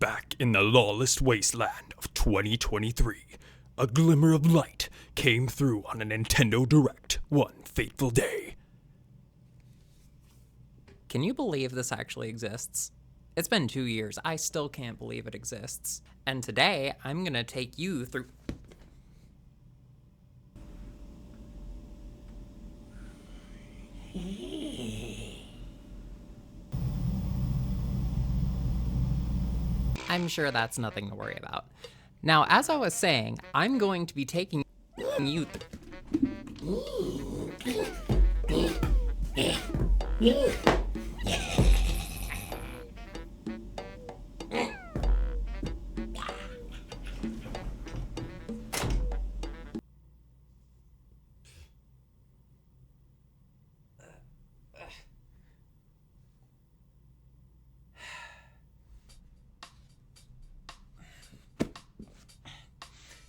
Back in the lawless wasteland of 2023, a glimmer of light came through on a Nintendo Direct one fateful day. Can you believe this actually exists? It's been 2 years. I still can't believe it exists. And today, I'm gonna take you through... I'm sure that's nothing to worry about. Now, as I was saying, I'm going to be taking you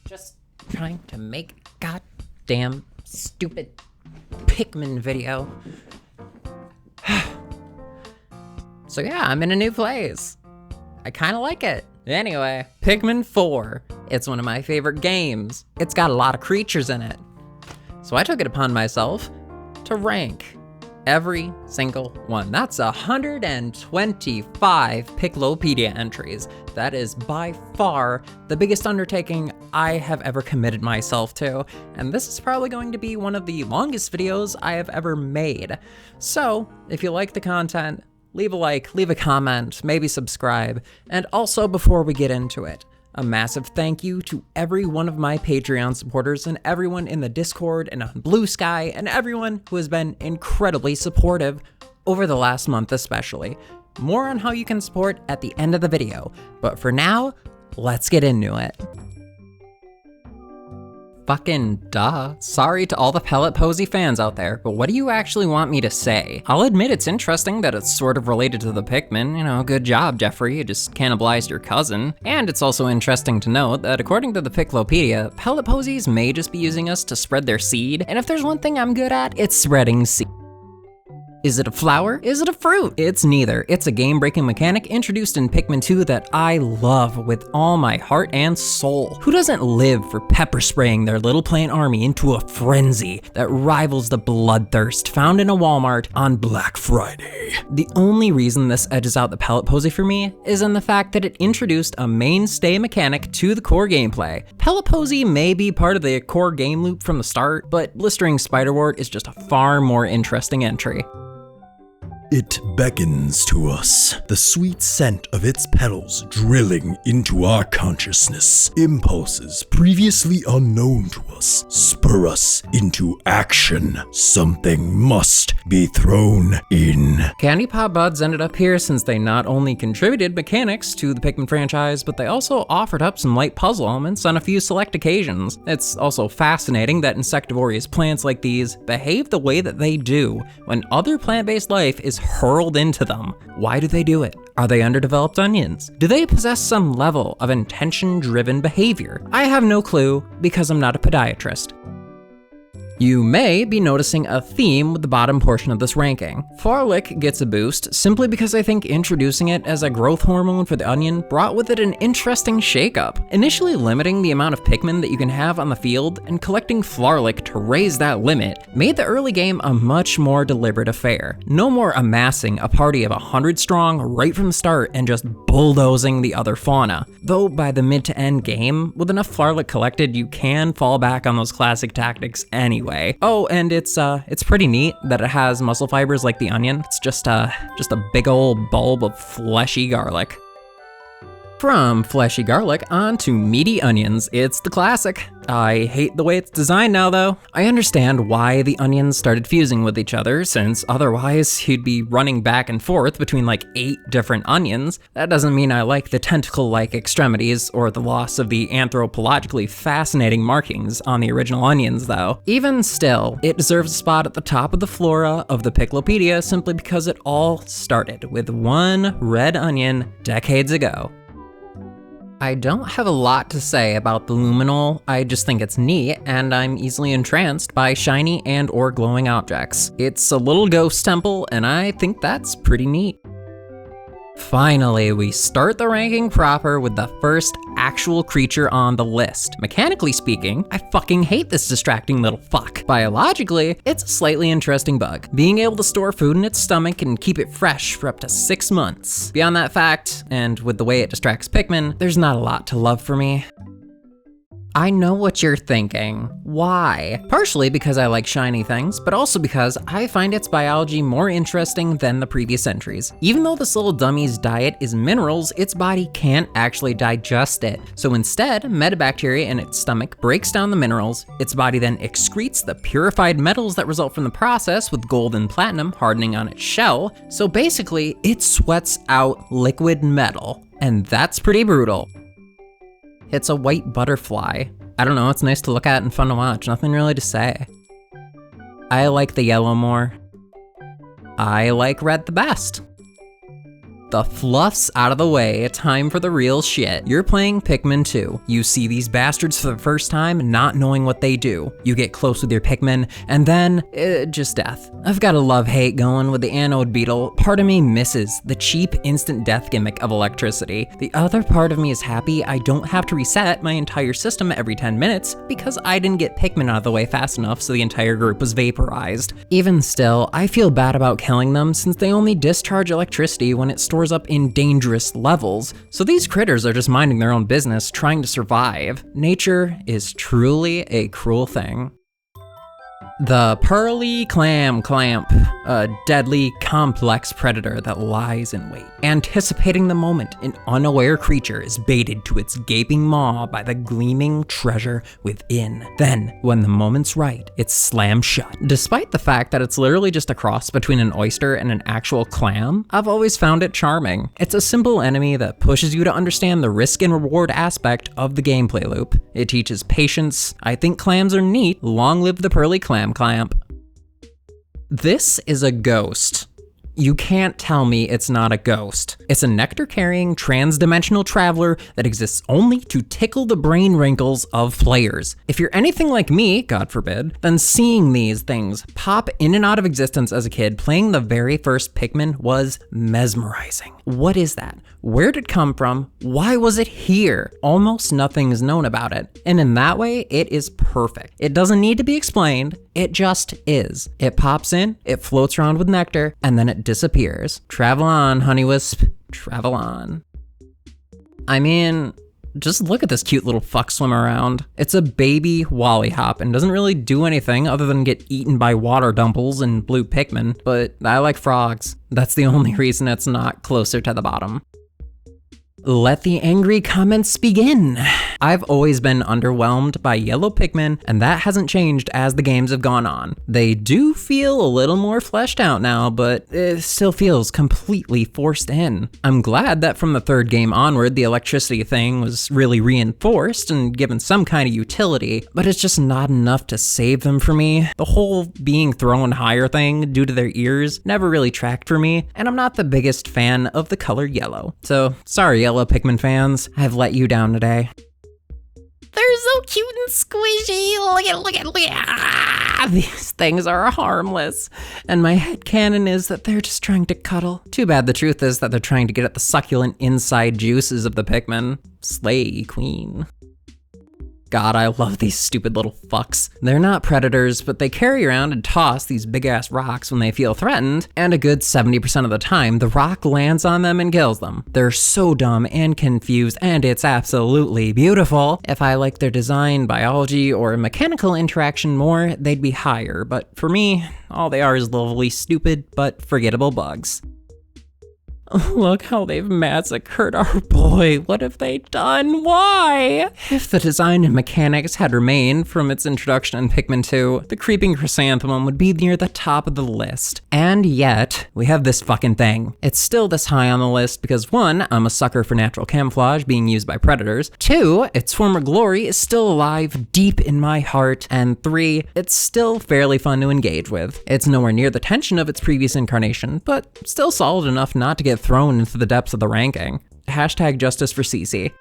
just trying to make a goddamn stupid Pikmin video. So yeah, I'm in a new place. I kinda like it. Anyway, Pikmin 4. It's one of my favorite games. It's got a lot of creatures in it. So I took it upon myself to rank every single one. That's 125 Piklopedia entries. That is by far the biggest undertaking I have ever committed myself to, and this is probably going to be one of the longest videos I have ever made. So, if you like the content, leave a like, leave a comment, maybe subscribe, and also before we get into it, a massive thank you to every one of my Patreon supporters and everyone in the Discord and on Blue Sky and everyone who has been incredibly supportive over the last month especially. More on how you can support at the end of the video, but for now, let's get into it. Fucking duh. Sorry to all the Pellet Posey fans out there, but what do you actually want me to say? I'll admit it's interesting that it's sort of related to the Pikmin, you know, good job, Jeffrey, you just cannibalized your cousin. And it's also interesting to note that according to the Piklopedia, Pellet Posies may just be using us to spread their seed, and if there's one thing I'm good at, it's spreading seed. Is it a flower? Is it a fruit? It's neither. It's a game-breaking mechanic introduced in Pikmin 2 that I love with all my heart and soul. Who doesn't live for pepper spraying their little plant army into a frenzy that rivals the bloodthirst found in a Walmart on Black Friday? The only reason this edges out the Pellet Posey for me is in the fact that it introduced a mainstay mechanic to the core gameplay. Pellet Posey may be part of the core game loop from the start, but Blistering Spiderwort is just a far more interesting entry. It beckons to us, the sweet scent of its petals drilling into our consciousness. Impulses previously unknown to us spur us into action. Something must be thrown in. Candy Pop Buds ended up here since they not only contributed mechanics to the Pikmin franchise, but they also offered up some light puzzle elements on a few select occasions. It's also fascinating that insectivorous plants like these behave the way that they do when other plant-based life is hurled into them. Why do they do it? Are they underdeveloped onions? Do they possess some level of intention-driven behavior? I have no clue because I'm not a podiatrist. You may be noticing a theme with the bottom portion of this ranking. Flarlick gets a boost simply because I think introducing it as a growth hormone for the onion brought with it an interesting shakeup. Initially limiting the amount of Pikmin that you can have on the field and collecting Flarlick to raise that limit made the early game a much more deliberate affair. No more amassing a party of 100 strong right from the start and just bulldozing the other fauna. Though by the mid to end game, with enough Flarlick collected, you can fall back on those classic tactics anyway. Oh, and it's pretty neat that it has muscle fibers like the onion. It's just a big old bulb of fleshy garlic. From fleshy garlic onto meaty onions, it's the classic. I hate the way it's designed now though. I understand why the onions started fusing with each other, since otherwise you'd be running back and forth between like 8 different onions. That doesn't mean I like the tentacle-like extremities or the loss of the anthropologically fascinating markings on the original onions though. Even still, it deserves a spot at the top of the flora of the Piklopedia simply because it all started with one red onion decades ago. I don't have a lot to say about the luminol, I just think it's neat, and I'm easily entranced by shiny and or glowing objects. It's a little ghost temple, and I think that's pretty neat. Finally, we start the ranking proper with the first actual creature on the list. Mechanically speaking, I fucking hate this distracting little fuck. Biologically, it's a slightly interesting bug, being able to store food in its stomach and keep it fresh for up to 6 months. Beyond that fact, and with the way it distracts Pikmin, there's not a lot to love for me. I know what you're thinking. Why? Partially because I like shiny things, but also because I find its biology more interesting than the previous entries. Even though this little dummy's diet is minerals, its body can't actually digest it. So instead, metabacteria in its stomach breaks down the minerals, its body then excretes the purified metals that result from the process, with gold and platinum hardening on its shell. So basically, it sweats out liquid metal, and that's pretty brutal. It's a white butterfly. I don't know, it's nice to look at and fun to watch, nothing really to say. I like the yellow more. I like red the best. The fluff's out of the way, time for the real shit. You're playing Pikmin 2. You see these bastards for the first time, not knowing what they do. You get close with your Pikmin, and then, just death. I've got a love-hate going with the anode beetle. Part of me misses the cheap instant death gimmick of electricity. The other part of me is happy I don't have to reset my entire system every 10 minutes, because I didn't get Pikmin out of the way fast enough so the entire group was vaporized. Even still, I feel bad about killing them since they only discharge electricity when it stores up in dangerous levels, so these critters are just minding their own business, trying to survive. Nature is truly a cruel thing. The pearly clam clamp, a deadly, complex predator that lies in wait, anticipating the moment an unaware creature is baited to its gaping maw by the gleaming treasure within. Then, when the moment's right, it's slammed shut. Despite the fact that it's literally just a cross between an oyster and an actual clam, I've always found it charming. It's a simple enemy that pushes you to understand the risk and reward aspect of the gameplay loop. It teaches patience. I think clams are neat. Long live the pearly clam clamp. This is a ghost. You can't tell me it's not a ghost. It's a nectar-carrying, trans-dimensional traveler that exists only to tickle the brain wrinkles of players. If you're anything like me, God forbid, then seeing these things pop in and out of existence as a kid playing the very first Pikmin was mesmerizing. What is that? Where did it come from? Why was it here? Almost nothing is known about it. And in that way, it is perfect. It doesn't need to be explained. It just is. It pops in, it floats around with nectar, and then it disappears. Travel on, Honeywisp. Travel on. I mean, just look at this cute little fuck swim around. It's a baby Wallyhop and doesn't really do anything other than get eaten by water dumples and blue Pikmin, but I like frogs. That's the only reason it's not closer to the bottom. Let the angry comments begin. I've always been underwhelmed by yellow Pikmin, and that hasn't changed as the games have gone on. They do feel a little more fleshed out now, but it still feels completely forced in. I'm glad that from the third game onward, the electricity thing was really reinforced and given some kind of utility, but it's just not enough to save them for me. The whole being thrown higher thing due to their ears never really tracked for me, and I'm not the biggest fan of the color yellow. So, sorry, yellow Pikmin fans, I've let you down today. They're so cute and squishy. Look at. Ah, these things are harmless. And my headcanon is that they're just trying to cuddle. Too bad the truth is that they're trying to get at the succulent inside juices of the Pikmin. Slay, queen. God, I love these stupid little fucks. They're not predators, but they carry around and toss these big-ass rocks when they feel threatened, and a good 70% of the time, the rock lands on them and kills them. They're so dumb and confused, and it's absolutely beautiful. If I liked their design, biology, or mechanical interaction more, they'd be higher, but for me, all they are is lovely, stupid, but forgettable bugs. Look how they've massacred our boy. What have they done? Why? If the design and mechanics had remained from its introduction in Pikmin 2, the creeping chrysanthemum would be near the top of the list. And yet, we have this fucking thing. It's still this high on the list because 1, I'm a sucker for natural camouflage being used by predators. 2, its former glory is still alive deep in my heart. And 3, it's still fairly fun to engage with. It's nowhere near the tension of its previous incarnation, but still solid enough not to get thrown into the depths of the ranking. Hashtag justice for Cece.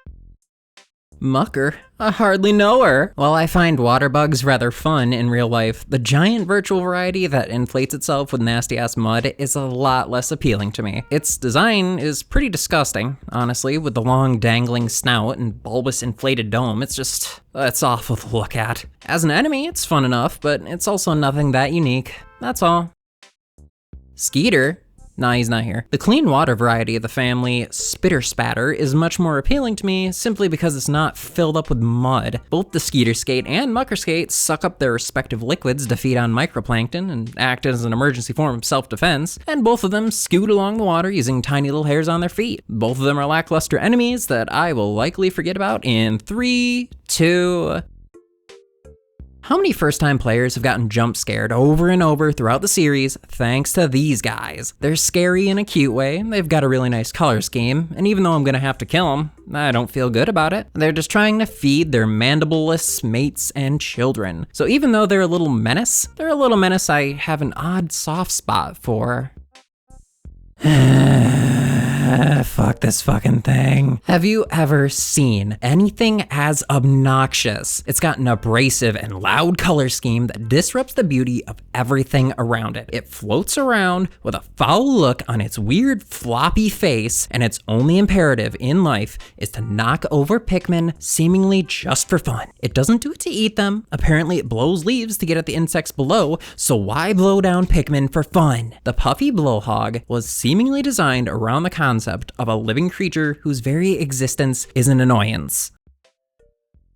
Mucker? I hardly know her. While I find water bugs rather fun in real life, the giant virtual variety that inflates itself with nasty-ass mud is a lot less appealing to me. Its design is pretty disgusting, honestly, with the long dangling snout and bulbous inflated dome. It's awful to look at. As an enemy, it's fun enough, but it's also nothing that unique. That's all. Skeeter? Nah, he's not here. The clean water variety of the family, Spitter Spatter, is much more appealing to me simply because it's not filled up with mud. Both the Skeeter Skate and Mucker Skate suck up their respective liquids to feed on microplankton and act as an emergency form of self-defense, and both of them scoot along the water using tiny little hairs on their feet. Both of them are lackluster enemies that I will likely forget about in 3, 2... How many first-time players have gotten jump scared over and over throughout the series thanks to these guys? They're scary in a cute way, they've got a really nice color scheme, and even though I'm gonna have to kill them, I don't feel good about it. They're just trying to feed their mandibleless mates and children. So even though they're a little menace I have an odd soft spot for. Fuck this fucking thing. Have you ever seen anything as obnoxious? It's got an abrasive and loud color scheme that disrupts the beauty of everything around it. It floats around with a foul look on its weird floppy face, and its only imperative in life is to knock over Pikmin seemingly just for fun. It doesn't do it to eat them. Apparently it blows leaves to get at the insects below, so why blow down Pikmin for fun? The puffy blowhog was seemingly designed around the concept of a living creature whose very existence is an annoyance.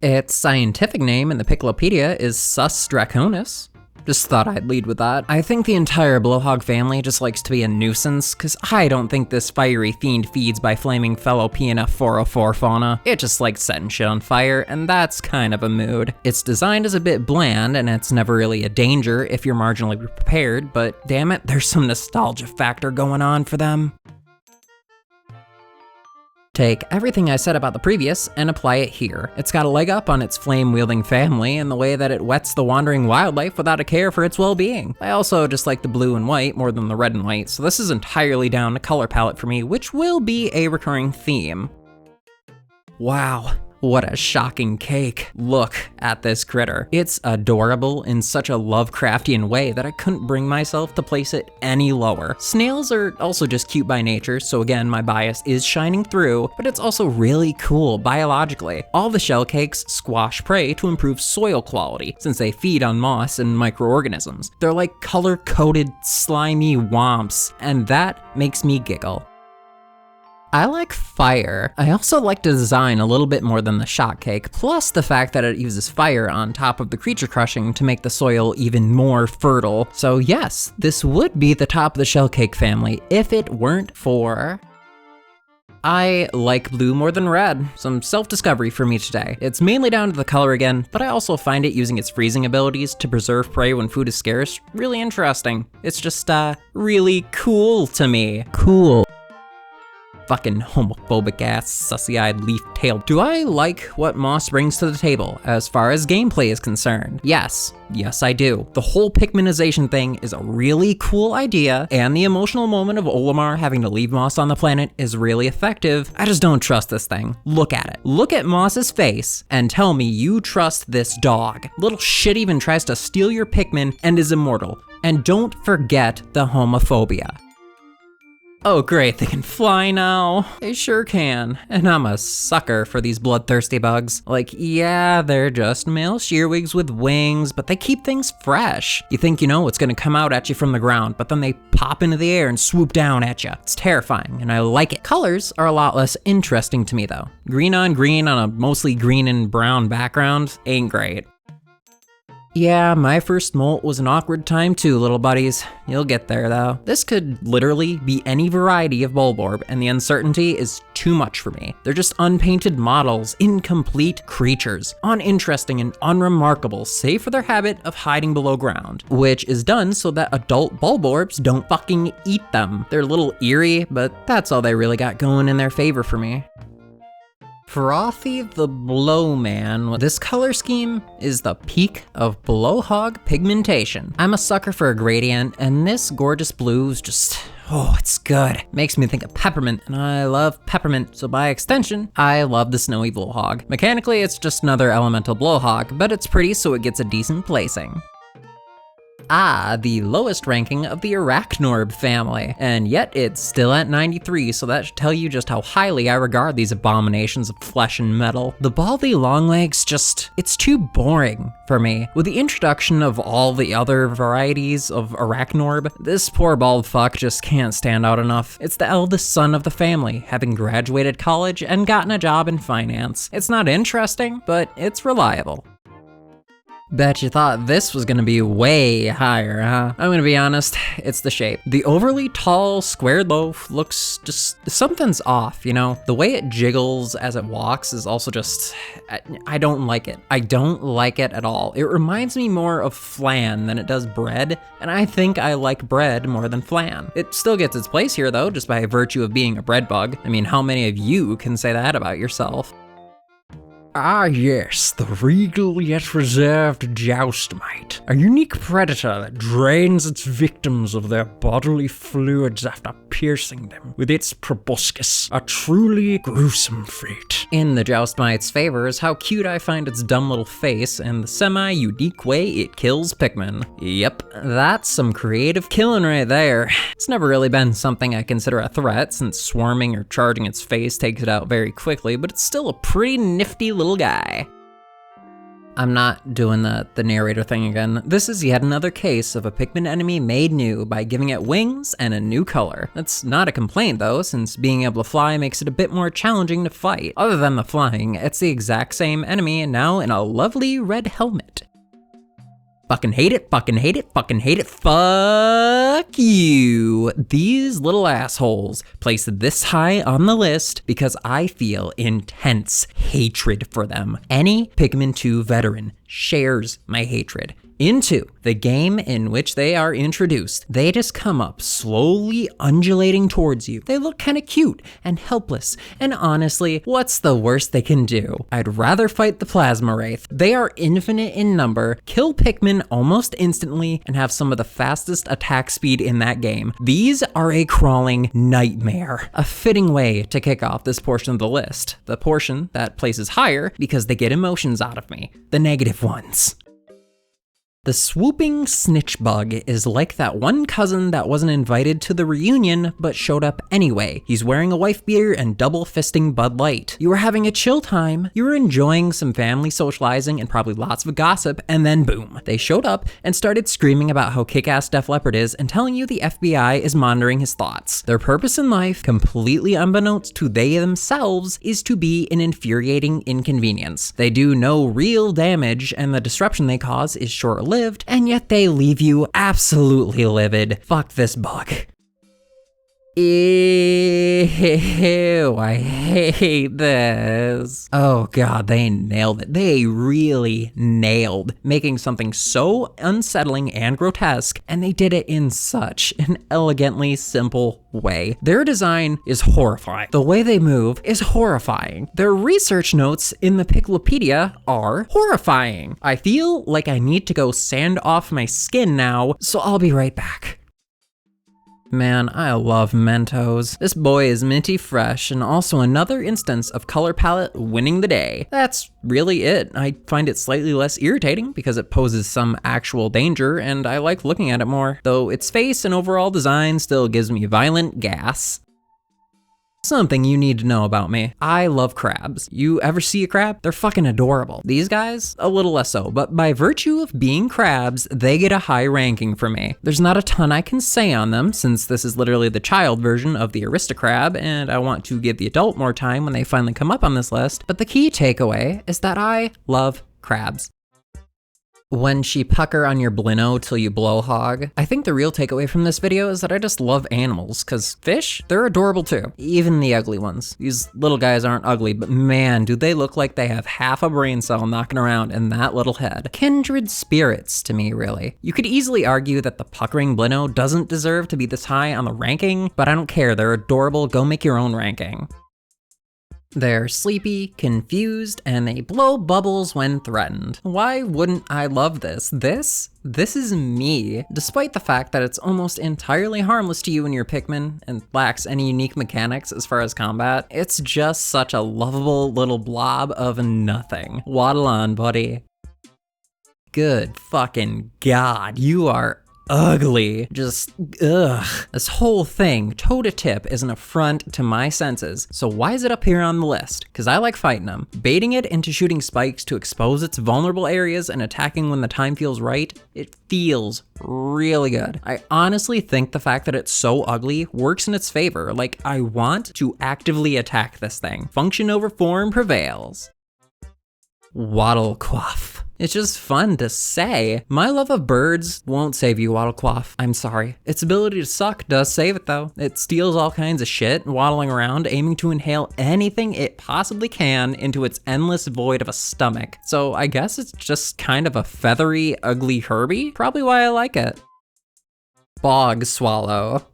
Its scientific name in the Piklopedia is Sus draconis. Just thought I'd lead with that. I think the entire blowhog family just likes to be a nuisance, cause I don't think this fiery fiend feeds by flaming fellow PNF 404 fauna. It just likes setting shit on fire, and that's kind of a mood. Its design is a bit bland, and it's never really a danger if you're marginally prepared, but damn it, there's some nostalgia factor going on for them. Take everything I said about the previous and apply it here. It's got a leg up on its flame-wielding family in the way that it wets the wandering wildlife without a care for its well-being. I also just like the blue and white more than the red and white, so this is entirely down to color palette for me, which will be a recurring theme. Wow. What a shocking cake. Look at this critter. It's adorable in such a Lovecraftian way that I couldn't bring myself to place it any lower. Snails are also just cute by nature, so again, my bias is shining through, but it's also really cool biologically. All the shell cakes squash prey to improve soil quality, since they feed on moss and microorganisms. They're like color-coded, slimy womps, and that makes me giggle. I like fire. I also like the design a little bit more than the shot cake, plus the fact that it uses fire on top of the creature crushing to make the soil even more fertile. So yes, this would be the top of the shell cake family if it weren't for... I like blue more than red. Some self-discovery for me today. It's mainly down to the color again, but I also find it using its freezing abilities to preserve prey when food is scarce really interesting. It's just, really cool to me. Cool. Fucking homophobic ass, sussy-eyed leaf-tailed. Do I like what Moss brings to the table as far as gameplay is concerned? Yes I do. The whole Pikminization thing is a really cool idea, and the emotional moment of Olimar having to leave Moss on the planet is really effective. I just don't trust this thing. Look at it. Look at Moss's face and tell me you trust this dog. Little shit even tries to steal your Pikmin and is immortal. And don't forget the homophobia. Oh great, they can fly now. They sure can. And I'm a sucker for these bloodthirsty bugs. Like, yeah, they're just male shearwigs with wings, but they keep things fresh. You think you know what's gonna come out at you from the ground, but then they pop into the air and swoop down at you. It's terrifying, and I like it. Colors are a lot less interesting to me though. Green on a mostly green and brown background ain't great. Yeah, my first molt was an awkward time too, little buddies. You'll get there though. This could literally be any variety of Bulborb, and the uncertainty is too much for me. They're just unpainted models, incomplete creatures, uninteresting and unremarkable, save for their habit of hiding below ground, which is done so that adult Bulborbs don't fucking eat them. They're a little eerie, but that's all they really got going in their favor for me. Frothy the Blowman. This color scheme is the peak of blowhog pigmentation. I'm a sucker for a gradient, and this gorgeous blue is just, oh, it's good. Makes me think of peppermint, and I love peppermint, so by extension, I love the snowy blowhog. Mechanically, it's just another elemental blowhog, but it's pretty, so it gets a decent placing. The lowest ranking of the Arachnorb family, and yet it's still at 93, so that should tell you just how highly I regard these abominations of flesh and metal. The baldy longlegs it's too boring for me. With the introduction of all the other varieties of Arachnorb, this poor bald fuck just can't stand out enough. It's the eldest son of the family, having graduated college and gotten a job in finance. It's not interesting, but it's reliable. Bet you thought this was gonna be way higher, huh? I'm gonna be honest, it's the shape. The overly tall squared loaf looks something's off, you know? The way it jiggles as it walks is also just, I don't like it. I don't like it at all. It reminds me more of flan than it does bread, and I think I like bread more than flan. It still gets its place here though, just by virtue of being a bread bug. I mean, how many of you can say that about yourself? Ah yes, the regal yet reserved joustmite, a unique predator that drains its victims of their bodily fluids after piercing them with its proboscis, a truly gruesome fate. In the joustmite's favor is how cute I find its dumb little face and the semi-unique way it kills Pikmin. Yep, that's some creative killing right there. It's never really been something I consider a threat, since swarming or charging its face takes it out very quickly, but it's still a pretty nifty little guy. I'm not doing the narrator thing again. This is yet another case of a Pikmin enemy made new by giving it wings and a new color. That's not a complaint though, since being able to fly makes it a bit more challenging to fight. Other than the flying, it's the exact same enemy and now in a lovely red helmet. Fucking hate it, fucking hate it, fucking hate it, fuck you. These little assholes placed this high on the list because I feel intense hatred for them. Any Pikmin 2 veteran shares my hatred. Into the game in which they are introduced, they just come up slowly undulating towards you. They look kind of cute and helpless, and honestly, what's the worst they can do? I'd rather fight the Plasma Wraith. They are infinite in number, kill Pikmin almost instantly, and have some of the fastest attack speed in that game. These are a crawling nightmare. A fitting way to kick off this portion of the list. The portion that places higher because they get emotions out of me. The negative ones. The swooping snitch bug is like that one cousin that wasn't invited to the reunion but showed up anyway. He's wearing a wife beater and double fisting Bud Light. You were having a chill time, you were enjoying some family socializing and probably lots of gossip, and then boom, they showed up and started screaming about how kick-ass Def Leppard is and telling you the FBI is monitoring his thoughts. Their purpose in life, completely unbeknownst to they themselves, is to be an infuriating inconvenience. They do no real damage and the disruption they cause is short-lived, and yet they leave you absolutely livid. Fuck this bug. Ew, I hate this. Oh god, they nailed it. They really nailed making something so unsettling and grotesque, and they did it in such an elegantly simple way. Their design is horrifying. The way they move is horrifying. Their research notes in the Piklopedia are horrifying. I feel like I need to go sand off my skin now, so I'll be right back. Man, I love Mentos. This boy is minty fresh and also another instance of color palette winning the day. That's really it. I find it slightly less irritating because it poses some actual danger and I like looking at it more, though its face and overall design still gives me violent gas. Something you need to know about me. I love crabs. You ever see a crab? They're fucking adorable. These guys, a little less so, but by virtue of being crabs, they get a high ranking for me. There's not a ton I can say on them, since this is literally the child version of the Aristocrab, and I want to give the adult more time when they finally come up on this list, but the key takeaway is that I love crabs. When she pucker on your blino till you blow hog, I think the real takeaway from this video is that I just love animals, cause fish, they're adorable too. Even the ugly ones. These little guys aren't ugly, but man, do they look like they have half a brain cell knocking around in that little head. Kindred spirits to me, really. You could easily argue that the puckering blino doesn't deserve to be this high on the ranking, but I don't care, they're adorable, go make your own ranking. They're sleepy, confused, and they blow bubbles when threatened. Why wouldn't I love this? This is me. Despite the fact that it's almost entirely harmless to you and your Pikmin and lacks any unique mechanics as far as combat, it's just such a lovable little blob of nothing. Waddle on, buddy. Good fucking God, you are ugly. Just, ugh. This whole thing, toe to tip, is an affront to my senses. So why is it up here on the list? Because I like fighting them. Baiting it into shooting spikes to expose its vulnerable areas and attacking when the time feels right, it feels really good. I honestly think the fact that it's so ugly works in its favor. Like, I want to actively attack this thing. Function over form prevails. Waddlequaff. It's just fun to say. My love of birds won't save you, Waddlequaff. I'm sorry. Its ability to suck does save it though. It steals all kinds of shit, waddling around, aiming to inhale anything it possibly can into its endless void of a stomach. So I guess it's just kind of a feathery, ugly Herbie? Probably why I like it. Bog swallow.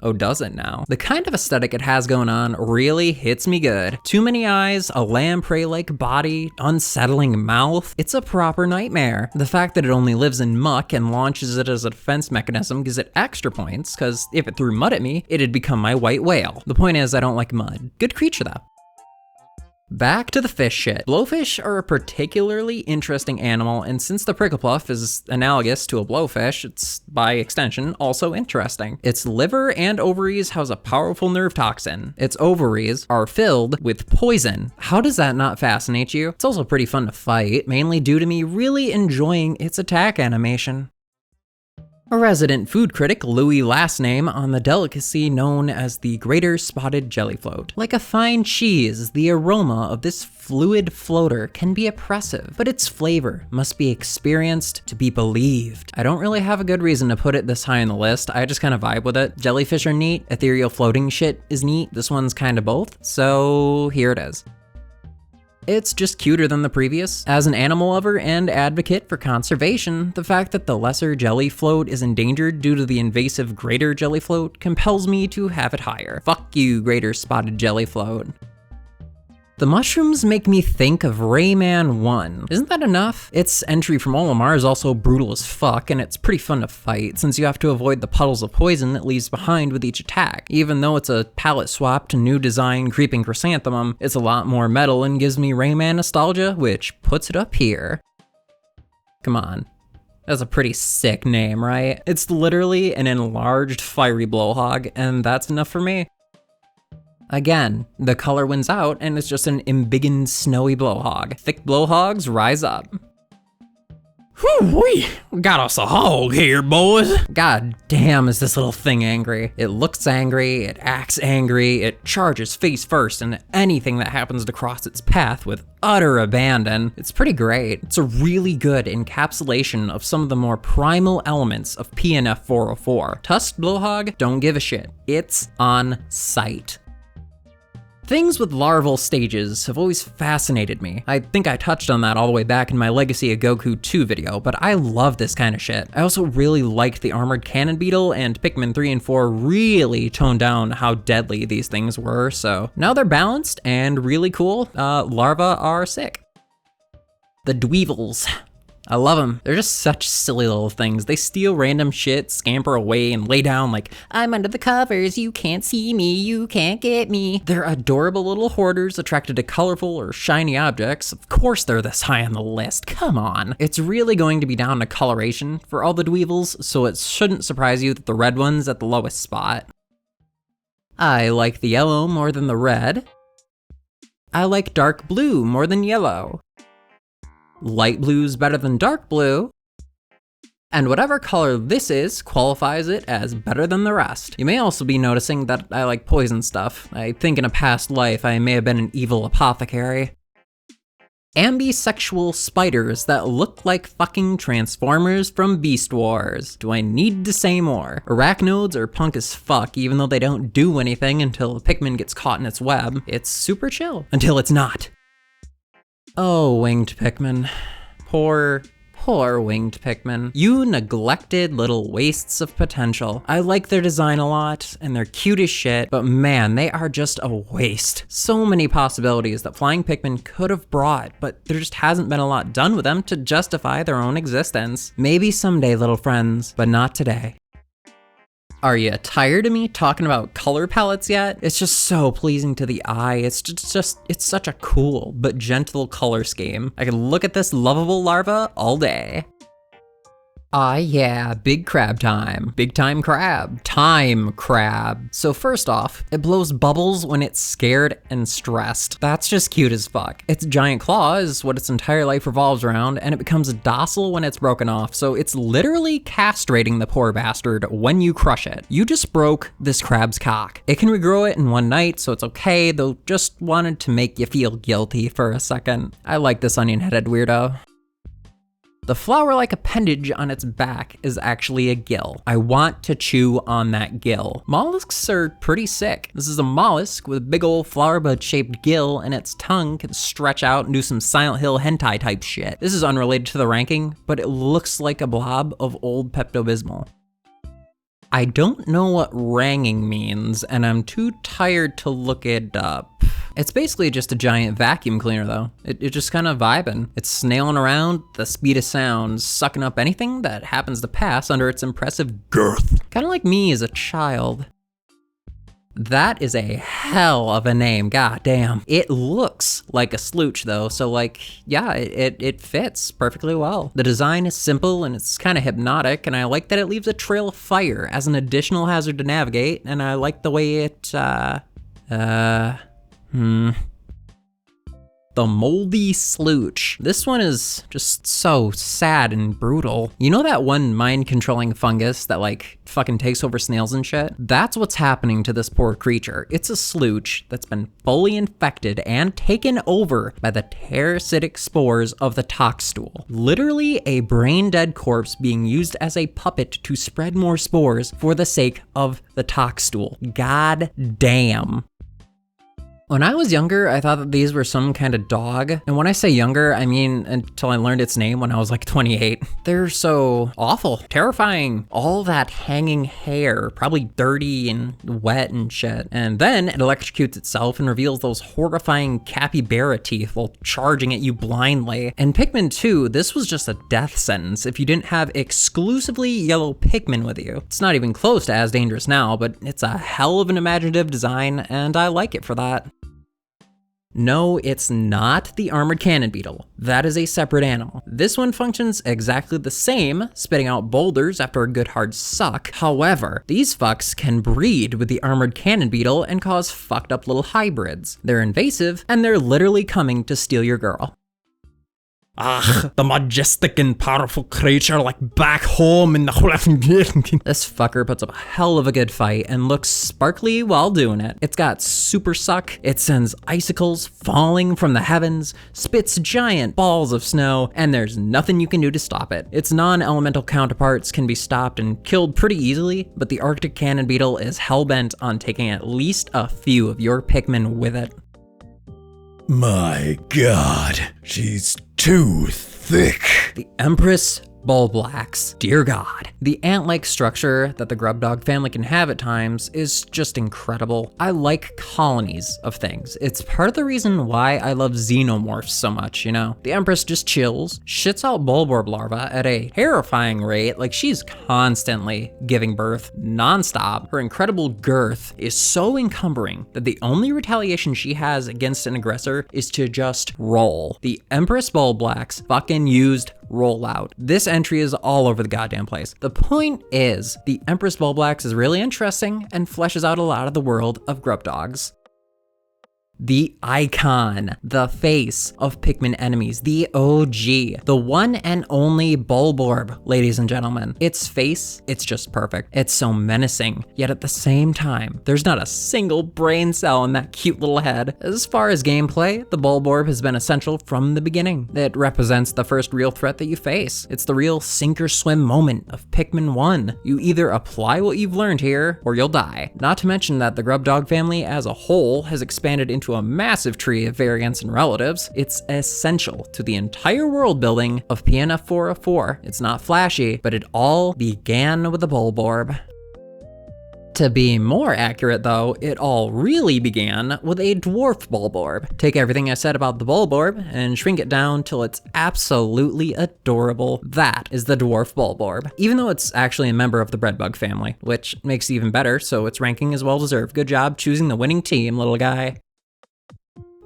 Oh, does it now? The kind of aesthetic it has going on really hits me good. Too many eyes, a lamprey-like body, unsettling mouth. It's a proper nightmare. The fact that it only lives in muck and launches it as a defense mechanism gives it extra points, because if it threw mud at me, it'd become my white whale. The point is, I don't like mud. Good creature though. Back to the fish shit. Blowfish are a particularly interesting animal, and since the Piklopedia is analogous to a blowfish, it's, by extension, also interesting. Its liver and ovaries house a powerful nerve toxin. Its ovaries are filled with poison. How does that not fascinate you? It's also pretty fun to fight, mainly due to me really enjoying its attack animation. A resident food critic, Louis last name, on the delicacy known as the greater spotted jellyfloat. Like a fine cheese, the aroma of this fluid floater can be oppressive, but its flavor must be experienced to be believed. I don't really have a good reason to put it this high on the list, I just kind of vibe with it. Jellyfish are neat, ethereal floating shit is neat, this one's kind of both, so here it is. It's just cuter than the previous. As an animal lover and advocate for conservation, the fact that the lesser jellyfloat is endangered due to the invasive greater jellyfloat compels me to have it higher. Fuck you, greater spotted jellyfloat. The mushrooms make me think of Rayman 1. Isn't that enough? Its entry from Olimar is also brutal as fuck, and it's pretty fun to fight, since you have to avoid the puddles of poison it leaves behind with each attack. Even though it's a palette swap to new design Creeping Chrysanthemum, it's a lot more metal and gives me Rayman nostalgia, which puts it up here. Come on. That's a pretty sick name, right? It's literally an enlarged fiery blowhog, and that's enough for me. Again, the color wins out, and it's just an embiggened snowy blowhog. Thick blowhogs rise up. Whew, we got us a hog here, boys. God damn, is this little thing angry. It looks angry, it acts angry, it charges face first into anything that happens to cross its path with utter abandon. It's pretty great. It's a really good encapsulation of some of the more primal elements of PNF 404. Tusked blowhog, don't give a shit. It's on sight. Things with larval stages have always fascinated me. I think I touched on that all the way back in my Legacy of Goku 2 video, but I love this kind of shit. I also really liked the armored cannon beetle, and Pikmin 3 and 4 really toned down how deadly these things were, so now they're balanced and really cool. Larvae are sick. The Dweevils. I love them. They're just such silly little things. They steal random shit, scamper away, and lay down like, I'm under the covers, you can't see me, you can't get me. They're adorable little hoarders attracted to colorful or shiny objects. Of course they're this high on the list, come on. It's really going to be down to coloration for all the Dweevils, so it shouldn't surprise you that the red one's at the lowest spot. I like the yellow more than the red. I like dark blue more than yellow. Light blue's better than dark blue, and whatever color this is qualifies it as better than the rest. You may also be noticing that I like poison stuff. I think in a past life I may have been an evil apothecary. Ambisexual spiders that look like fucking Transformers from Beast Wars. Do I need to say more? Arachnoids are punk as fuck, even though they don't do anything until a Pikmin gets caught in its web. It's super chill, until it's not. Oh, winged Pikmin. Poor Poor winged Pikmin. You neglected little wastes of potential. I like their design a lot, and they're cute as shit, but man, they are just a waste. So many possibilities that flying Pikmin could have brought, but there just hasn't been a lot done with them to justify their own existence. Maybe someday, little friends, but not today. Are you tired of me talking about color palettes yet? It's just so pleasing to the eye. It's such a cool but gentle color scheme. I can look at this lovable larva all day. Ah yeah, big crab time. Big time crab. Time crab. So first off, it blows bubbles when it's scared and stressed. That's just cute as fuck. Its giant claw is what its entire life revolves around, and it becomes docile when it's broken off, so it's literally castrating the poor bastard when you crush it. You just broke this crab's cock. It can regrow it in one night, so it's okay, though just wanted to make you feel guilty for a second. I like this onion-headed weirdo. The flower-like appendage on its back is actually a gill. I want to chew on that gill. Mollusks are pretty sick. This is a mollusk with a big old flower bud-shaped gill, and its tongue can stretch out and do some Silent Hill hentai type shit. This is unrelated to the ranking, but it looks like a blob of old Pepto-Bismol. I don't know what ranging means, and I'm too tired to look it up. It's basically just a giant vacuum cleaner though. It's just kind of vibing. It's snailing around the speed of sound, sucking up anything that happens to pass under its impressive girth. Kind of like me as a child. That is a hell of a name, god damn. It looks like a slooch though, so like, yeah, it fits perfectly well. The design is simple and it's kind of hypnotic, and I like that it leaves a trail of fire as an additional hazard to navigate, and I like the way it, The moldy slooch. This one is just so sad and brutal. You know that one mind-controlling fungus that like fucking takes over snails and shit? That's what's happening to this poor creature. It's a slooch that's been fully infected and taken over by the parasitic spores of the toxstool. Literally a brain-dead corpse being used as a puppet to spread more spores for the sake of the toxstool. God damn. When I was younger, I thought that these were some kind of dog. And when I say younger, I mean until I learned its name when I was like 28. They're so awful, terrifying. All that hanging hair, probably dirty and wet and shit. And then it electrocutes itself and reveals those horrifying capybara teeth while charging at you blindly. In Pikmin 2, this was just a death sentence if you didn't have exclusively yellow Pikmin with you. It's not even close to as dangerous now, but it's a hell of an imaginative design, and I like it for that. No, it's not the armored cannon beetle. That is a separate animal. This one functions exactly the same, spitting out boulders after a good hard suck. However, these fucks can breed with the armored cannon beetle and cause fucked up little hybrids. They're invasive, and they're literally coming to steal your girl. Ah, the majestic and powerful creature like back home in the This fucker puts up a hell of a good fight and looks sparkly while doing it. It's got super suck, it sends icicles falling from the heavens, spits giant balls of snow, and there's nothing you can do to stop it. Its non-elemental counterparts can be stopped and killed pretty easily, but the Arctic cannon beetle is hell-bent on taking at least a few of your Pikmin with it. My god, she's too thick. The Empress Bulblax. Dear God. The ant-like structure that the grub dog family can have at times is just incredible. I like colonies of things. It's part of the reason why I love xenomorphs so much, you know? The Empress just chills, shits out Bulborb larvae at a terrifying rate, like she's constantly giving birth nonstop. Her incredible girth is so encumbering that the only retaliation she has against an aggressor is to just roll. The Empress Bulblax fucking used rollout. This entry is all over the goddamn place. The point is, the Empress Bulblax is really interesting and fleshes out a lot of the world of grub dogs. The icon, the face of Pikmin enemies, the OG, the one and only Bulborb, ladies and gentlemen. Its face, it's just perfect. It's so menacing, yet at the same time, there's not a single brain cell in that cute little head. As far as gameplay, the Bulborb has been essential from the beginning. It represents the first real threat that you face. It's the real sink or swim moment of Pikmin 1. You either apply what you've learned here, or you'll die. Not to mention that the grub dog family as a whole has expanded into to a massive tree of variants and relatives, it's essential to the entire world building of PNF 404. It's not flashy, but it all began with a Bulborb. To be more accurate though, it all really began with a dwarf Bulborb. Take everything I said about the Bulborb and shrink it down till it's absolutely adorable. That is the dwarf Bulborb. Even though it's actually a member of the breadbug family, which makes it even better, so its ranking is well deserved. Good job choosing the winning team, little guy.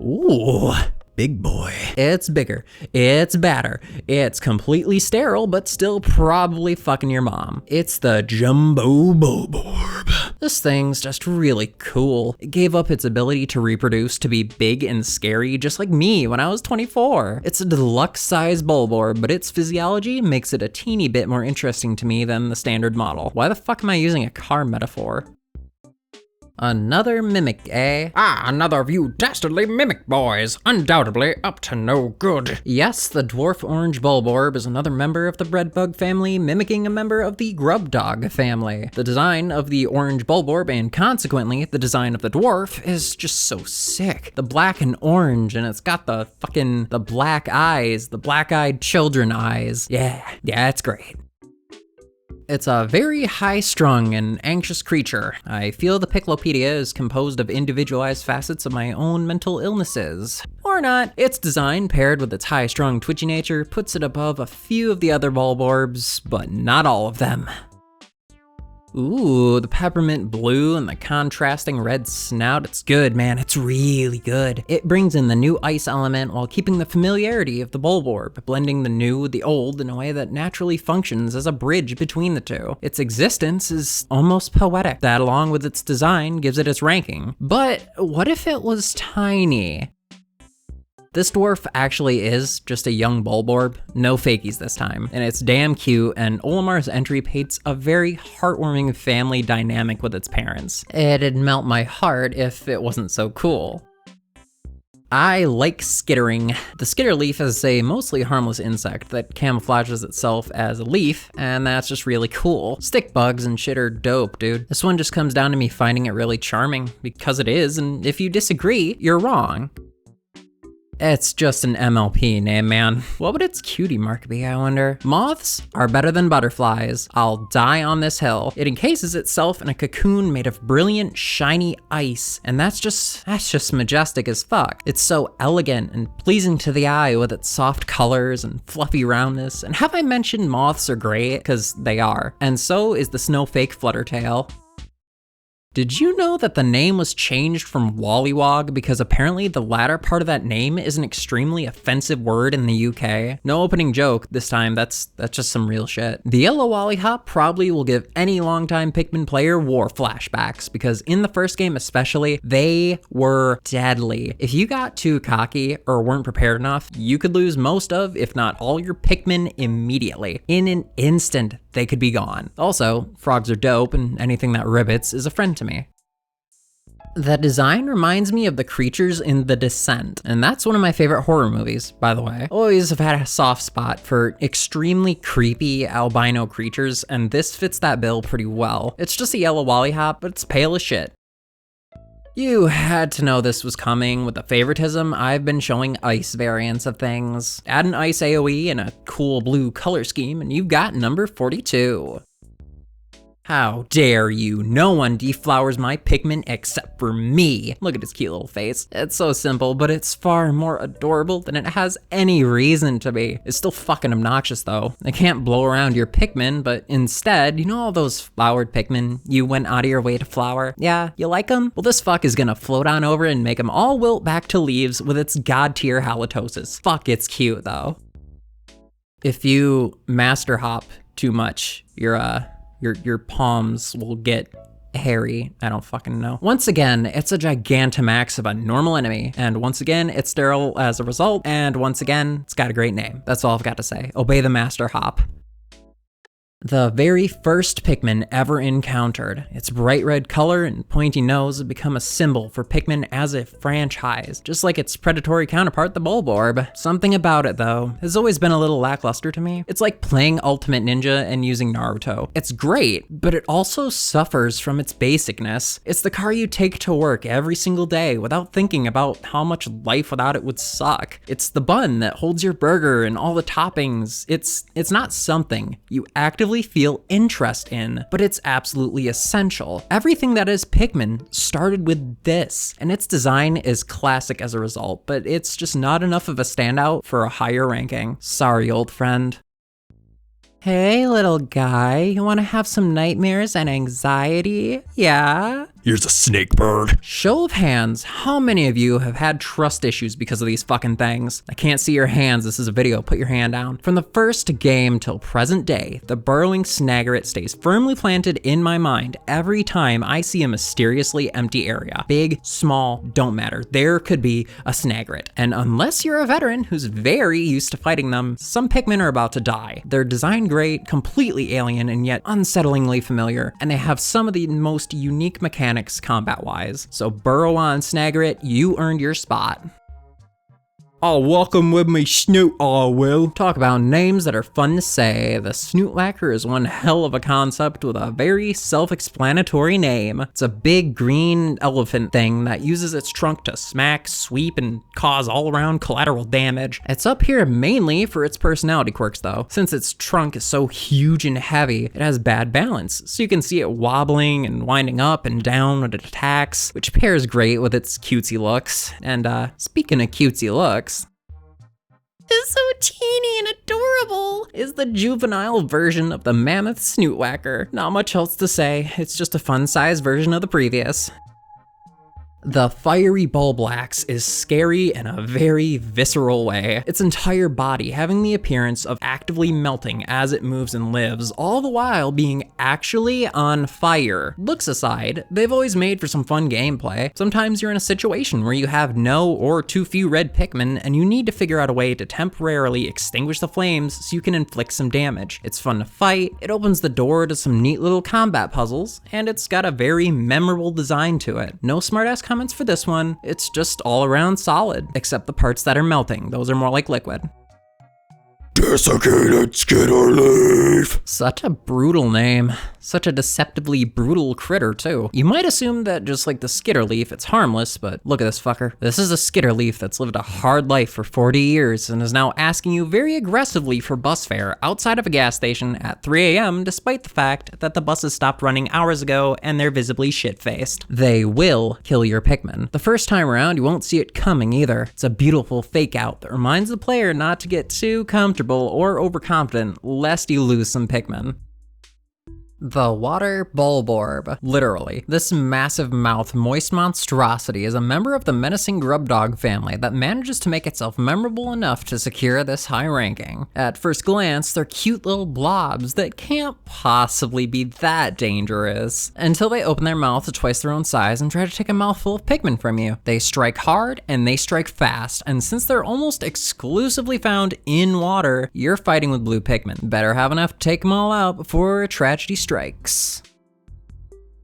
Ooh, big boy. It's bigger, it's badder, it's completely sterile, but still probably fucking your mom. It's the Jumbo Bulborb. This thing's just really cool. It gave up its ability to reproduce to be big and scary, just like me when I was 24. It's a deluxe size Bulborb, but its physiology makes it a teeny bit more interesting to me than the standard model. Why the fuck am I using a car metaphor? Another mimic, eh? Another of you dastardly mimic boys, undoubtedly up to no good. Yes, the dwarf orange Bulborb is another member of the breadbug family, mimicking a member of the grub dog family. The design of the orange Bulborb, and consequently the design of the dwarf, is just so sick. The black and orange, and it's got the black eyes, the black-eyed children eyes. Yeah, it's great. It's a very high-strung and anxious creature. I feel the Piklopedia is composed of individualized facets of my own mental illnesses. Or not. Its design, paired with its high-strung twitchy nature, puts it above a few of the other Bulborbs, but not all of them. Ooh, the peppermint blue and the contrasting red snout. It's good, man. It's really good. It brings in the new ice element while keeping the familiarity of the Bulborb, blending the new with the old in a way that naturally functions as a bridge between the two. Its existence is almost poetic. That, along with its design, gives it its ranking. But what if it was tiny? This dwarf actually is just a young Bulborb, no fakies this time, and it's damn cute, and Olimar's entry paints a very heartwarming family dynamic with its parents. It'd melt my heart if it wasn't so cool. I like skittering. The skitter leaf is a mostly harmless insect that camouflages itself as a leaf, and that's just really cool. Stick bugs and shit are dope, dude. This one just comes down to me finding it really charming, because it is, and if you disagree, you're wrong. It's just an MLP name, man. What would its cutie mark be, I wonder? Moths are better than butterflies. I'll die on this hill. It encases itself in a cocoon made of brilliant, shiny ice, and that's just majestic as fuck. It's so elegant and pleasing to the eye with its soft colors and fluffy roundness. And have I mentioned moths are great? Because they are. And so is the snowflake fluttertail. Did you know that the name was changed from Wollywog because apparently the latter part of that name is an extremely offensive word in the UK? No opening joke this time, that's just some real shit. The yellow Wollihop probably will give any longtime Pikmin player war flashbacks because in the first game especially, they were deadly. If you got too cocky or weren't prepared enough, you could lose most of, if not all your Pikmin immediately. In an instant, they could be gone. Also, frogs are dope and anything that ribbits is a friend to me. The design reminds me of the creatures in The Descent, and that's one of my favorite horror movies, by the way. Always have had a soft spot for extremely creepy albino creatures, and this fits that bill pretty well. It's just a yellow Wollihop, but it's pale as shit. You had to know this was coming with the favoritism I've been showing ice variants of things. Add an ice AoE and a cool blue color scheme, and you've got number 42. How dare you? No one deflowers my Pikmin except for me. Look at his cute little face. It's so simple, but it's far more adorable than it has any reason to be. It's still fucking obnoxious though. It can't blow around your Pikmin, but instead, you know all those flowered Pikmin you went out of your way to flower? Yeah, you like them? Well, this fuck is gonna float on over and make them all wilt back to leaves with its god tier halitosis. Fuck, it's cute though. If you master hop too much, your palms will get hairy. I don't fucking know. Once again, it's a Gigantamax of a normal enemy, and once again, it's sterile as a result, and once again, it's got a great name. That's all I've got to say. Obey the master hop. The very first Pikmin ever encountered. Its bright red color and pointy nose have become a symbol for Pikmin as a franchise, just like its predatory counterpart, the Bulborb. Something about it, though, has always been a little lackluster to me. It's like playing Ultimate Ninja and using Naruto. It's great, but it also suffers from its basicness. It's the car you take to work every single day without thinking about how much life without it would suck. It's the bun that holds your burger and all the toppings. It's not something you actively feel interest in, but it's absolutely essential. Everything that is Pikmin started with this, and its design is classic as a result, but it's just not enough of a standout for a higher ranking. Sorry, old friend. Hey, little guy, you wanna have some nightmares and anxiety? Yeah? Here's a snake bird. Show of hands, how many of you have had trust issues because of these fucking things? I can't see your hands, this is a video, put your hand down. From the first game till present day, the burrowing Snaggerit stays firmly planted in my mind every time I see a mysteriously empty area. Big, small, don't matter. There could be a Snaggerit. And unless you're a veteran who's very used to fighting them, some Pikmin are about to die. They're designed great, completely alien, and yet unsettlingly familiar, and they have some of the most unique mechanics combat-wise. So burrow on, Snaggerit, you earned your spot. Oh, welcome with me, Snoot, I will. Talk about names that are fun to say. The Snootwhacker is one hell of a concept with a very self-explanatory name. It's a big green elephant thing that uses its trunk to smack, sweep, and cause all-around collateral damage. It's up here mainly for its personality quirks though. Since its trunk is so huge and heavy, it has bad balance, so you can see it wobbling and winding up and down when it attacks, which pairs great with its cutesy looks. And speaking of cutesy looks, is so teeny and adorable, is the juvenile version of the mammoth Snootwhacker. Not much else to say, it's just a fun-sized version of the previous. The fiery Bulblax is scary in a very visceral way. Its entire body having the appearance of actively melting as it moves and lives, all the while being actually on fire. Looks aside, they've always made for some fun gameplay. Sometimes you're in a situation where you have no or too few red Pikmin and you need to figure out a way to temporarily extinguish the flames so you can inflict some damage. It's fun to fight, it opens the door to some neat little combat puzzles, and it's got a very memorable design to it. No smartass comments for this one, it's just all around solid, except the parts that are melting, those are more like liquid. Desiccated Skitterleaf. Such a brutal name. Such a deceptively brutal critter too. You might assume that just like the Skitterleaf, it's harmless, but look at this fucker. This is a Skitterleaf that's lived a hard life for 40 years and is now asking you very aggressively for bus fare outside of a gas station at 3 a.m. despite the fact that the buses stopped running hours ago and they're visibly shit-faced. They will kill your Pikmin. The first time around, you won't see it coming either. It's a beautiful fake out that reminds the player not to get too comfortable or overconfident lest you lose some Pikmin. The water Bulborb. Literally, this massive mouth moist monstrosity is a member of the menacing grub dog family that manages to make itself memorable enough to secure this high ranking. At first glance, they're cute little blobs that can't possibly be that dangerous until they open their mouth to twice their own size and try to take a mouthful of Pikmin from you. They strike hard and they strike fast, and since they're almost exclusively found in water, you're fighting with blue Pikmin. Better have enough to take them all out before a tragedy strikes.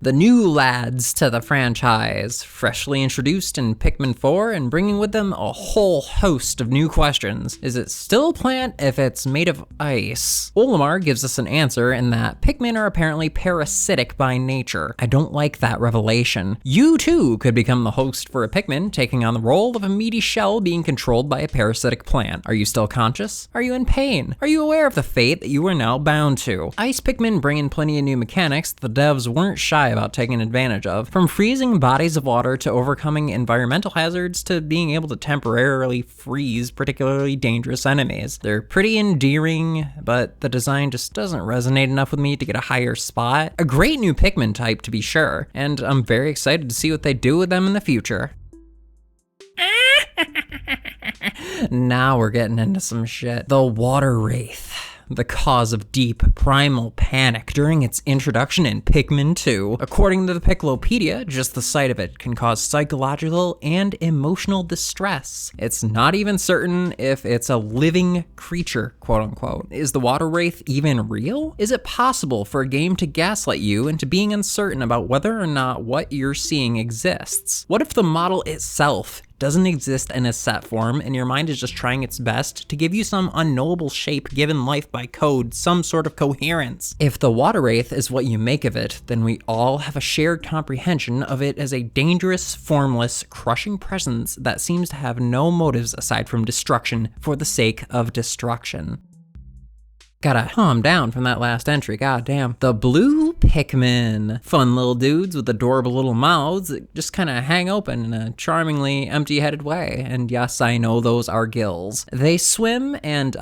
The new lads to the franchise, freshly introduced in Pikmin 4 and bringing with them a whole host of new questions. Is it still a plant if it's made of ice? Olimar gives us an answer in that Pikmin are apparently parasitic by nature. I don't like that revelation. You too could become the host for a Pikmin, taking on the role of a meaty shell being controlled by a parasitic plant. Are you still conscious? Are you in pain? Are you aware of the fate that you are now bound to? Ice Pikmin bring in plenty of new mechanics that the devs weren't shy about taking advantage of, from freezing bodies of water to overcoming environmental hazards to being able to temporarily freeze particularly dangerous enemies. They're pretty endearing, but the design just doesn't resonate enough with me to get a higher spot. A great new Pikmin type to be sure, and I'm very excited to see what they do with them in the future. Now we're getting into some shit. The Water Wraith. the cause of deep primal panic during its introduction in Pikmin 2. According to the Piklopedia, just the sight of it can cause psychological and emotional distress. It's not even certain if it's a living creature, quote unquote. Is the water wraith even real? Is it possible for a game to gaslight you into being uncertain about whether or not what you're seeing exists? What if the model itself doesn't exist in a set form and your mind is just trying its best to give you some unknowable shape given life by code, some sort of coherence? If the water wraith is what you make of it, then we all have a shared comprehension of it as a dangerous, formless, crushing presence that seems to have no motives aside from destruction for the sake of destruction. Gotta calm down from that last entry, goddamn. The blue Pikmin. Fun little dudes with adorable little mouths that just kind of hang open in a charmingly empty-headed way. And yes, I know those are gills. They swim and,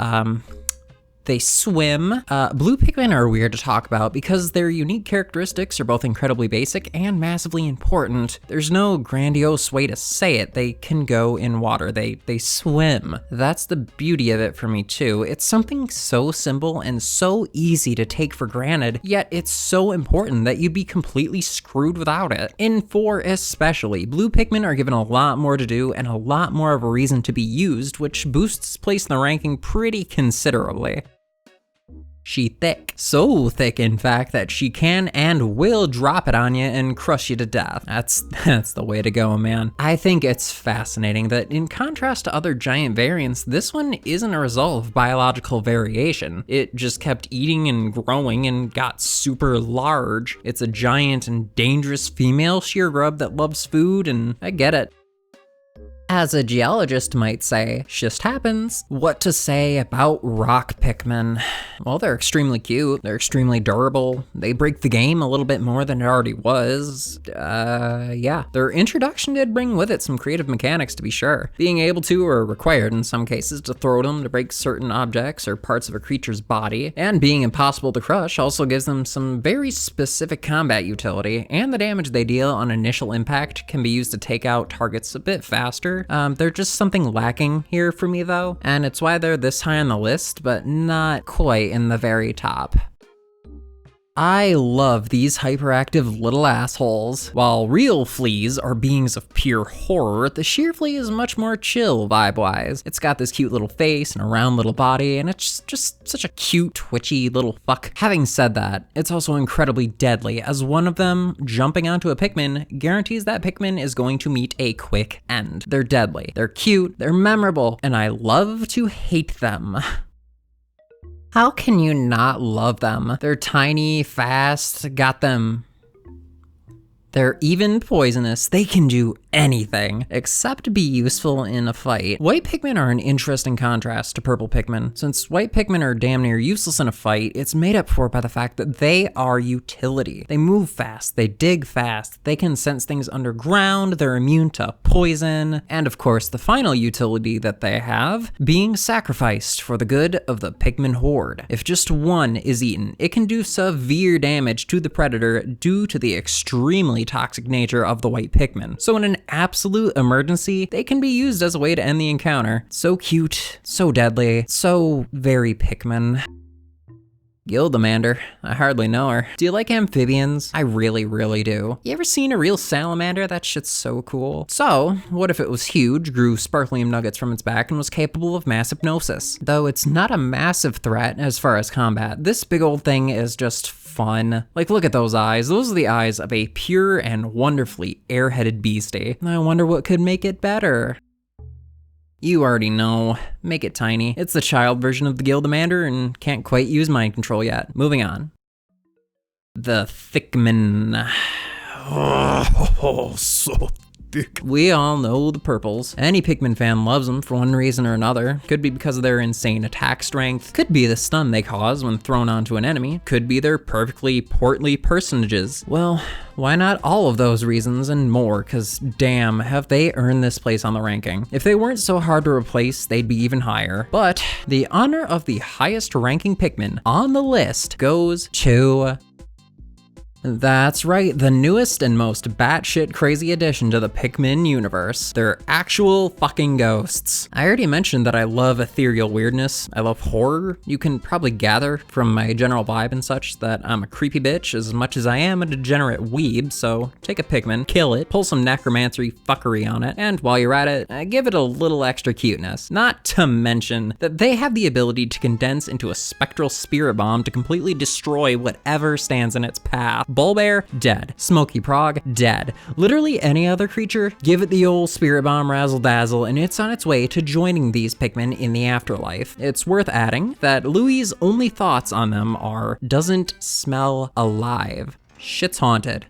Blue Pikmin are weird to talk about because their unique characteristics are both incredibly basic and massively important. There's no grandiose way to say it. They can go in water. They swim. That's the beauty of it for me too. It's something so simple and so easy to take for granted, yet it's so important that you'd be completely screwed without it. In 4 especially, Blue Pikmin are given a lot more to do and a lot more of a reason to be used, which boosts place in the ranking pretty considerably. She thick. So thick, in fact, that she can and will drop it on you and crush you to death. That's the way to go, man. I think it's fascinating that in contrast to other giant variants, this one isn't a result of biological variation. It just kept eating and growing and got super large. It's a giant and dangerous female sheer grub that loves food, and I get it. As a geologist might say, just happens. What to say about rock Pikmin? Well, they're extremely cute, they're extremely durable, they break the game a little bit more than it already was. Yeah. Their introduction did bring with it some creative mechanics, to be sure. Being able to, or required in some cases, to throw them to break certain objects or parts of a creature's body, and being impossible to crush also gives them some very specific combat utility, and the damage they deal on initial impact can be used to take out targets a bit faster. They're just something lacking here for me though, and it's why they're this high on the list, but not quite in the very top. I love these hyperactive little assholes. While real fleas are beings of pure horror, the sheer flea is much more chill vibe-wise. It's got this cute little face and a round little body, and it's just such a cute, twitchy little fuck. Having said that, it's also incredibly deadly, as one of them jumping onto a Pikmin guarantees that Pikmin is going to meet a quick end. They're deadly, they're cute, they're memorable, and I love to hate them. How can you not love them? They're tiny, fast, got them. They're even poisonous. They can do anything except be useful in a fight. White Pikmin are an interesting contrast to purple Pikmin. Since white Pikmin are damn near useless in a fight, it's made up for by the fact that they are utility. They move fast, they dig fast, they can sense things underground, they're immune to poison, and of course the final utility that they have, being sacrificed for the good of the Pikmin horde. If just one is eaten, it can do severe damage to the predator due to the extremely toxic nature of the white Pikmin. So in an absolute emergency, they can be used as a way to end the encounter. So cute, so deadly, so very Pikmin. Gildamander. I hardly know her. Do you like amphibians? I really, really do. You ever seen a real salamander? That shit's so cool. So, what if it was huge, grew sparklium nuggets from its back, and was capable of mass hypnosis? Though it's not a massive threat as far as combat, this big old thing is just fun. Like, look at those eyes. Those are the eyes of a pure and wonderfully airheaded beastie. I wonder what could make it better. You already know. Make it tiny. It's the child version of the Gildamander and can't quite use mind control yet. Moving on. The Thickman. Oh, so thick. We all know the purples. Any Pikmin fan loves them for one reason or another. Could be because of their insane attack strength. Could be the stun they cause when thrown onto an enemy. Could be their perfectly portly personages. Well, why not all of those reasons and more, cause damn, have they earned this place on the ranking. If they weren't so hard to replace, they'd be even higher. But the honor of the highest ranking Pikmin on the list goes to That's right, the newest and most batshit crazy addition to the Pikmin universe. They're actual fucking ghosts. I already mentioned that I love ethereal weirdness. I love horror. You can probably gather from my general vibe and such that I'm a creepy bitch as much as I am a degenerate weeb, so take a Pikmin, kill it, pull some necromancy fuckery on it, and while you're at it, give it a little extra cuteness. Not to mention that they have the ability to condense into a spectral spirit bomb to completely destroy whatever stands in its path. Bulbear, dead. Smoky Prog, dead. Literally any other creature, give it the old spirit bomb razzle dazzle, and it's on its way to joining these Pikmin in the afterlife. It's worth adding that Louie's only thoughts on them are, doesn't smell alive. Shit's haunted.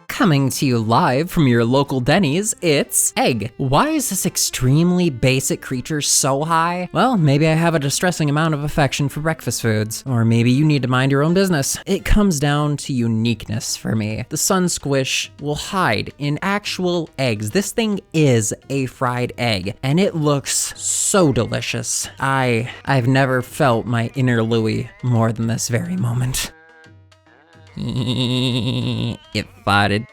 Coming to you live from your local Denny's, it's Egg. Why is this extremely basic creature so high? Well, maybe I have a distressing amount of affection for breakfast foods, or maybe you need to mind your own business. It comes down to uniqueness for me. The Sun Squish will hide in actual eggs. This thing is a fried egg, and it looks so delicious. I've never felt my inner Louie more than this very moment. It farted.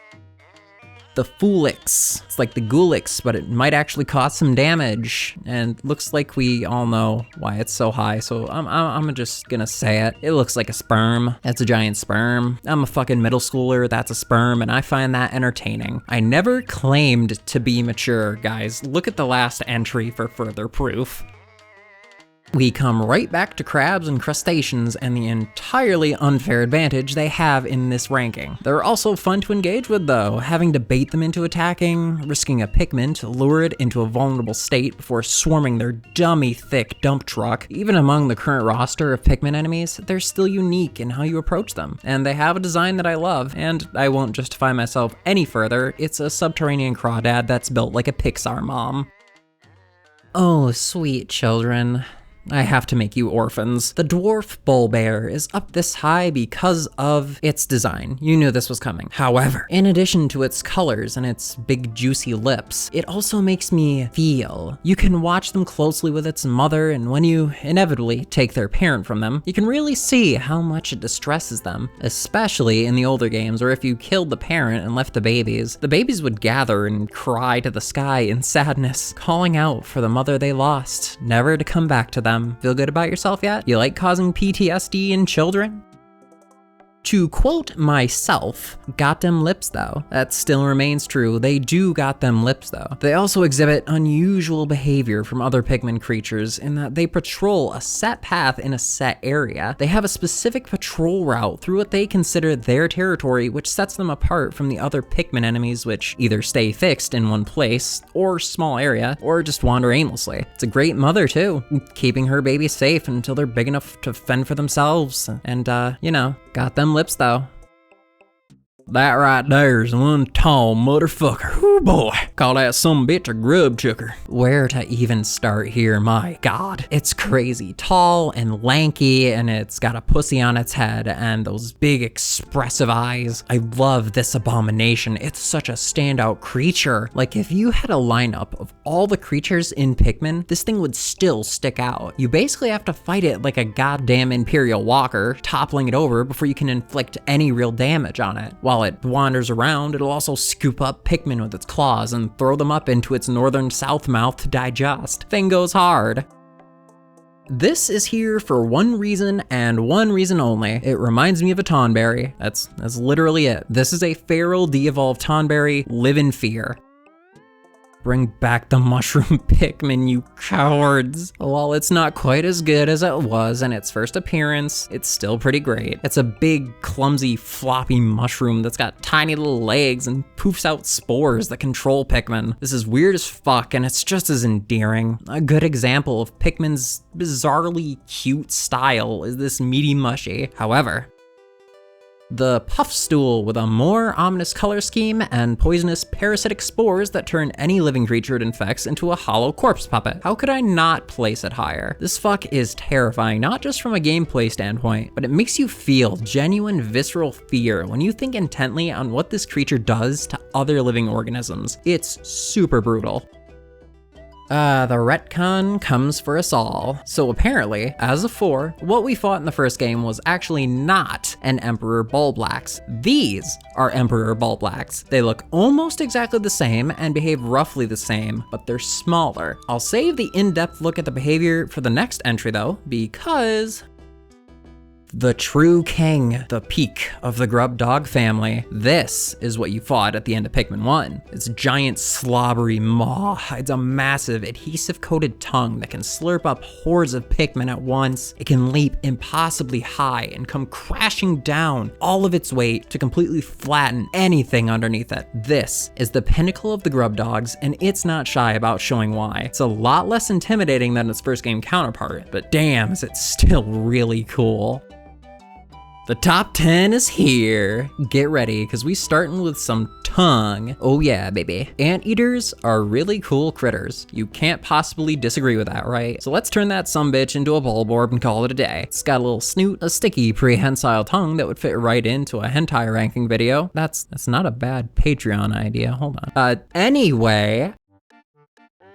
The Foolix. It's like the Ghoulix, but it might actually cause some damage. And looks like we all know why it's so high, so I'm just gonna say it. It looks like a sperm. It's a giant sperm. I'm a fucking middle schooler, that's a sperm, and I find that entertaining. I never claimed to be mature, guys. Look at the last entry for further proof. We come right back to crabs and crustaceans and the entirely unfair advantage they have in this ranking. They're also fun to engage with though, having to bait them into attacking, risking a Pikmin to lure it into a vulnerable state before swarming their dummy thick dump truck. Even among the current roster of Pikmin enemies, they're still unique in how you approach them, and they have a design that I love, and I won't justify myself any further. It's a subterranean crawdad that's built like a Pixar mom. Oh, sweet children. I have to make you orphans. The dwarf Bulbear is up this high because of its design. You knew this was coming. However, in addition to its colors and its big juicy lips, it also makes me feel. You can watch them closely with its mother, and when you inevitably take their parent from them, you can really see how much it distresses them, especially in the older games where if you killed the parent and left the babies would gather and cry to the sky in sadness, calling out for the mother they lost, never to come back to them. Feel good about yourself yet? You like causing PTSD in children? To quote myself, got them lips though. That still remains true. They do got them lips though. They also exhibit unusual behavior from other Pikmin creatures in that they patrol a set path in a set area. They have a specific patrol route through what they consider their territory, which sets them apart from the other Pikmin enemies, which either stay fixed in one place or small area or just wander aimlessly. It's a great mother too, keeping her baby safe until they're big enough to fend for themselves. And you know, got them lips though. That right there's one tall motherfucker. Ooh boy, call that some bitch a grub chucker. Where to even start here, my god. It's crazy tall and lanky, and it's got a pussy on its head and those big expressive eyes. I love this abomination. It's such a standout creature. Like if you had a lineup of all the creatures in Pikmin, this thing would still stick out. You basically have to fight it like a goddamn Imperial Walker, toppling it over before you can inflict any real damage on it. While it wanders around, it'll also scoop up Pikmin with its claws and throw them up into its northern south mouth to digest. Thing goes hard. This is here for one reason and one reason only. It reminds me of a Tonberry. That's literally it. This is a feral de-evolved Tonberry. Live in fear. Bring back the mushroom Pikmin, you cowards. While it's not quite as good as it was in its first appearance, it's still pretty great. It's a big, clumsy, floppy mushroom that's got tiny little legs and poofs out spores that control Pikmin. This is weird as fuck, and it's just as endearing. A good example of Pikmin's bizarrely cute style is this meaty mushy. However, the Puffstool with a more ominous color scheme and poisonous parasitic spores that turn any living creature it infects into a hollow corpse puppet. How could I not place it higher? This fuck is terrifying, not just from a gameplay standpoint, but it makes you feel genuine visceral fear when you think intently on what this creature does to other living organisms. It's super brutal. The retcon comes for us all. So apparently, as of 4, what we fought in the first game was actually not an Emperor Bulblax. These are Emperor Bulblax. They look almost exactly the same and behave roughly the same, but they're smaller. I'll save the in-depth look at the behavior for the next entry though, because the true king, the peak of the grub dog family. This is what you fought at the end of Pikmin 1. It's a giant slobbery maw. It's a massive adhesive coated tongue that can slurp up hordes of Pikmin at once. It can leap impossibly high and come crashing down all of its weight to completely flatten anything underneath it. This is the pinnacle of the grub dogs, and it's not shy about showing why. It's a lot less intimidating than its first game counterpart, but damn is it still really cool. The top 10 is here. Get ready, because we starting with some tongue. Oh yeah, baby. Anteaters are really cool critters. You can't possibly disagree with that, right? So let's turn that sumbitch into a bulborb and call it a day. It's got a little snoot, a sticky prehensile tongue that would fit right into a hentai ranking video. That's not a bad Patreon idea. Hold on. Anyway,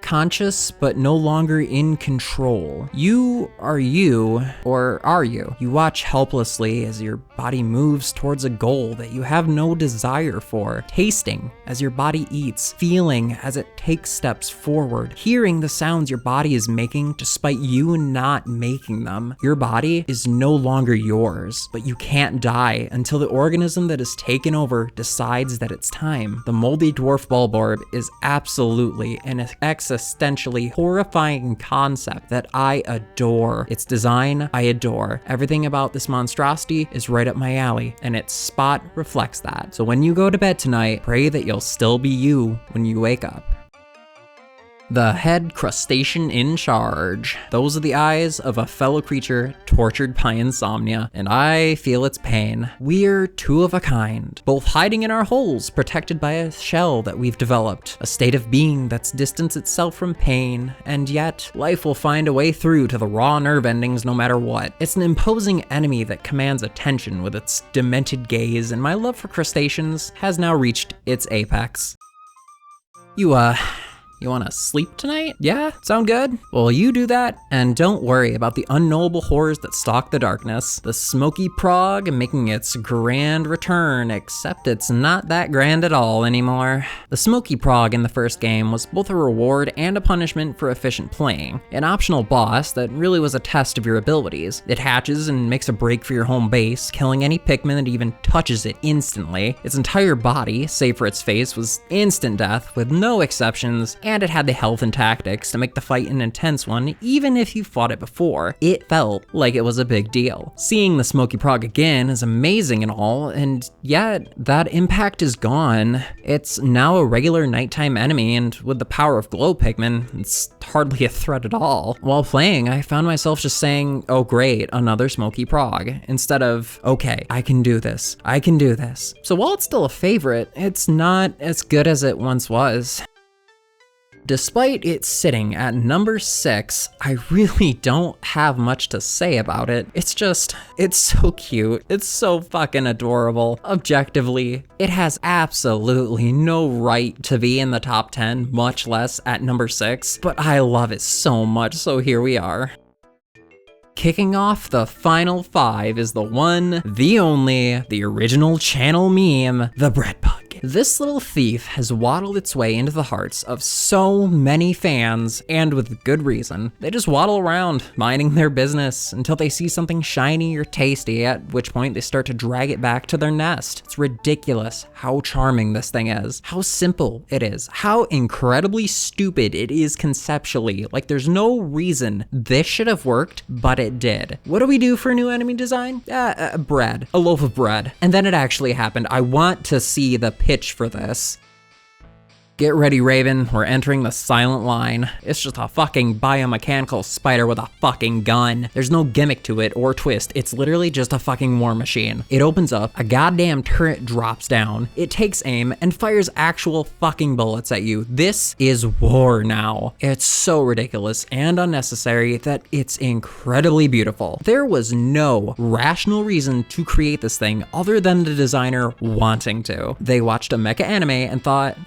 conscious but no longer in control. You are you, or are you? You watch helplessly as your body moves towards a goal that you have no desire for, tasting as your body eats, feeling as it takes steps forward, hearing the sounds your body is making despite you not making them. Your body is no longer yours, but you can't die until the organism that has taken over decides that it's time. The moldy dwarf bulborb is absolutely an existentially horrifying concept that I adore. Its design, I adore. Everything about this monstrosity is right up my alley, and its spot reflects that. So when you go to bed tonight, pray that you'll still be you when you wake up. The head crustacean in charge. Those are the eyes of a fellow creature tortured by insomnia, and I feel its pain. We're two of a kind, both hiding in our holes, protected by a shell that we've developed, a state of being that's distanced itself from pain, and yet life will find a way through to the raw nerve endings no matter what. It's an imposing enemy that commands attention with its demented gaze, and my love for crustaceans has now reached its apex. You wanna sleep tonight? Yeah? Sound good? Well, you do that, and don't worry about the unknowable horrors that stalk the darkness. The smoky prog making its grand return, except it's not that grand at all anymore. The smoky prog in the first game was both a reward and a punishment for efficient playing. An optional boss that really was a test of your abilities. It hatches and makes a break for your home base, killing any Pikmin that even touches it instantly. Its entire body, save for its face, was instant death with no exceptions, and it had the health and tactics to make the fight an intense one, even if you fought it before. It felt like it was a big deal. Seeing the smoky prog again is amazing and all, and yet that impact is gone. It's now a regular nighttime enemy, and with the power of glow Pikmin, it's hardly a threat at all. While playing, I found myself just saying, oh great, another smoky prog, instead of, okay, I can do this, I can do this. So while it's still a favorite, it's not as good as it once was. Despite it sitting at number 6, I really don't have much to say about it. It's so cute. It's so fucking adorable. Objectively, it has absolutely no right to be in the top 10, much less at number 6, but I love it so much, so here we are. Kicking off the final 5 is the one, the only, the original channel meme, the bread bug. This little thief has waddled its way into the hearts of so many fans, and with good reason. They just waddle around, minding their business, until they see something shiny or tasty, at which point they start to drag it back to their nest. It's ridiculous how charming this thing is, how simple it is, how incredibly stupid it is conceptually. Like there's no reason this should have worked, but it did. What do we do for a new enemy design? Bread. A loaf of bread. And then it actually happened. I want to see the pitch for this. Get ready, Raven, we're entering the silent line. It's just a fucking biomechanical spider with a fucking gun. There's no gimmick to it or twist, it's literally just a fucking war machine. It opens up, a goddamn turret drops down, it takes aim, and fires actual fucking bullets at you. This is war now. It's so ridiculous and unnecessary that it's incredibly beautiful. There was no rational reason to create this thing other than the designer wanting to. They watched a mecha anime and thought,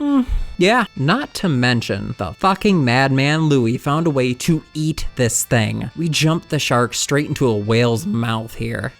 Yeah, not to mention, the fucking Madman Louie found a way to eat this thing. We jumped the shark straight into a whale's mouth here.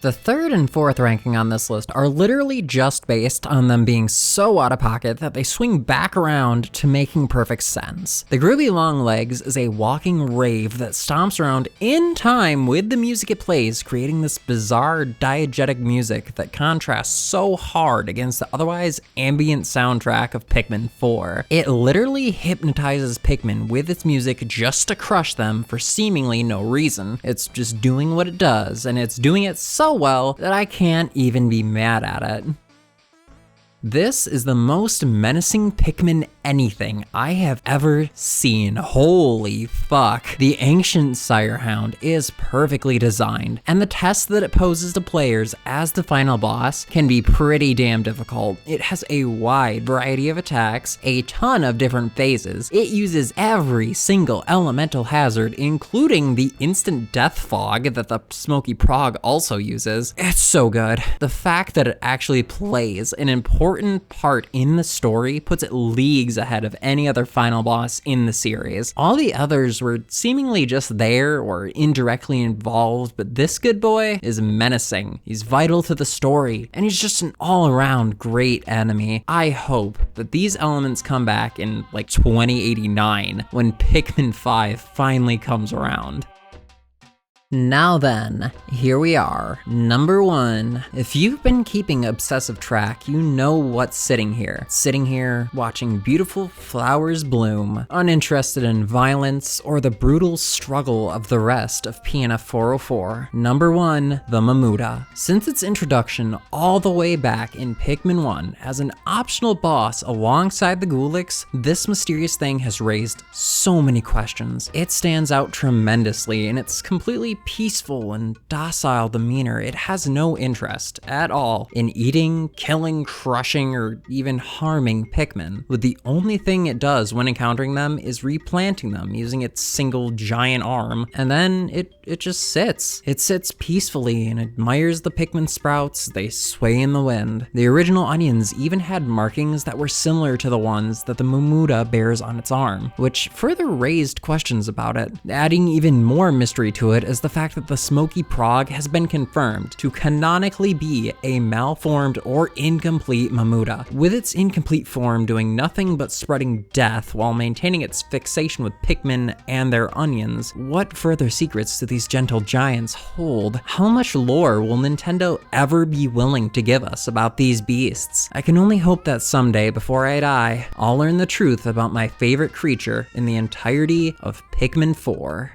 The third and fourth ranking on this list are literally just based on them being so out of pocket that they swing back around to making perfect sense. The Groovy Long Legs is a walking rave that stomps around in time with the music it plays, creating this bizarre diegetic music that contrasts so hard against the otherwise ambient soundtrack of Pikmin 4. It literally hypnotizes Pikmin with its music just to crush them for seemingly no reason. It's just doing what it does, and it's doing it so well that I can't even be mad at it. This is the most menacing Pikmin anything I have ever seen. Holy fuck. The Ancient Sirehound is perfectly designed, and the test that it poses to players as the final boss can be pretty damn difficult. It has a wide variety of attacks, a ton of different phases. It uses every single elemental hazard, including the instant death fog that the Smoky Prog also uses. It's so good. The fact that it actually plays an important part in the story puts it leagues ahead of any other final boss in the series. All the others were seemingly just there or indirectly involved, but this good boy is menacing. He's vital to the story, and he's just an all-around great enemy. I hope that these elements come back in like 2089 when Pikmin 5 finally comes around. Now then, here we are, number 1. If you've been keeping obsessive track, you know what's sitting here. Sitting here, watching beautiful flowers bloom, uninterested in violence or the brutal struggle of the rest of PNF 404. Number 1, the Mamuta. Since its introduction all the way back in Pikmin 1 as an optional boss alongside the Gulix, this mysterious thing has raised so many questions. It stands out tremendously in its completely peaceful and docile demeanor. It has no interest at all in eating, killing, crushing, or even harming Pikmin, with the only thing it does when encountering them is replanting them using its single giant arm, and then it just sits. It sits peacefully and admires the Pikmin sprouts. They sway in the wind. The original onions even had markings that were similar to the ones that the Mamuta bears on its arm, which further raised questions about it. Adding even more mystery to it is the fact that the Smoky Prog has been confirmed to canonically be a malformed or incomplete Mamuta, with its incomplete form doing nothing but spreading death while maintaining its fixation with Pikmin and their onions. What further secrets do these gentle giants hold? How much lore will Nintendo ever be willing to give us about these beasts? I can only hope that someday, before I die, I'll learn the truth about my favorite creature in the entirety of Pikmin 4.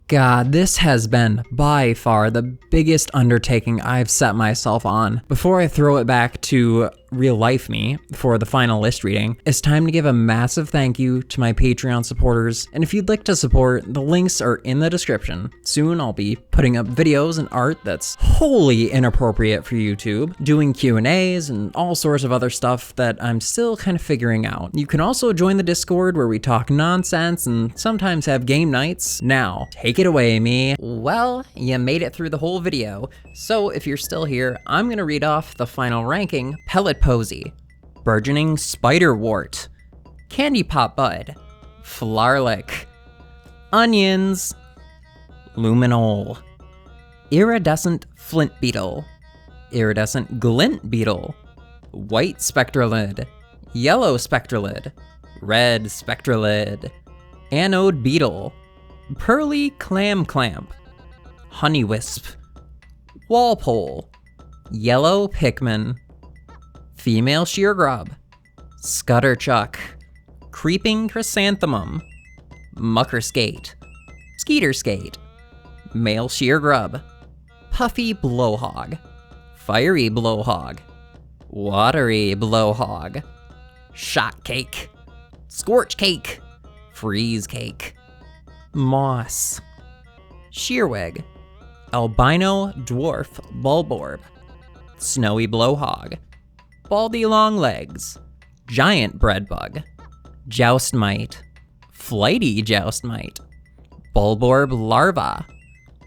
God, this has been by far the biggest undertaking I've set myself on. Before I throw it back to real life me for the final list reading, it's time to give a massive thank you to my Patreon supporters. And if you'd like to support, the links are in the description. Soon I'll be putting up videos and art that's wholly inappropriate for YouTube, doing Q&As and all sorts of other stuff that I'm still kind of figuring out. You can also join the Discord where we talk nonsense and sometimes have game nights. Now, take it away, me. Well, you made it through the whole video, so if you're still here, I'm gonna read off the final ranking. Pellet Posy, Burgeoning Spiderwort, Candy Pop Bud, Flarlick, Onions, Luminol, Iridescent Flint Beetle, Iridescent Glint Beetle, White Spectralid, Yellow Spectralid, Red Spectralid, Anode Beetle, Pearly Clam Clamp, Honeywisp, Walpole, Yellow Pikmin, Female Sheargrub, Scutterchuck, Creeping Chrysanthemum, Muckerskate, Skeeterskate, Male Sheargrub, Puffy Blowhog, Fiery Blowhog, Watery Blowhog, Shotcake, Scorch Cake, Freeze Cake, Moss, Shearwig, Albino Dwarf Bulborb, Snowy Blowhog, Baldy Longlegs, Giant Breadbug, Joustmite, Flighty Joustmite, Bulborb Larva,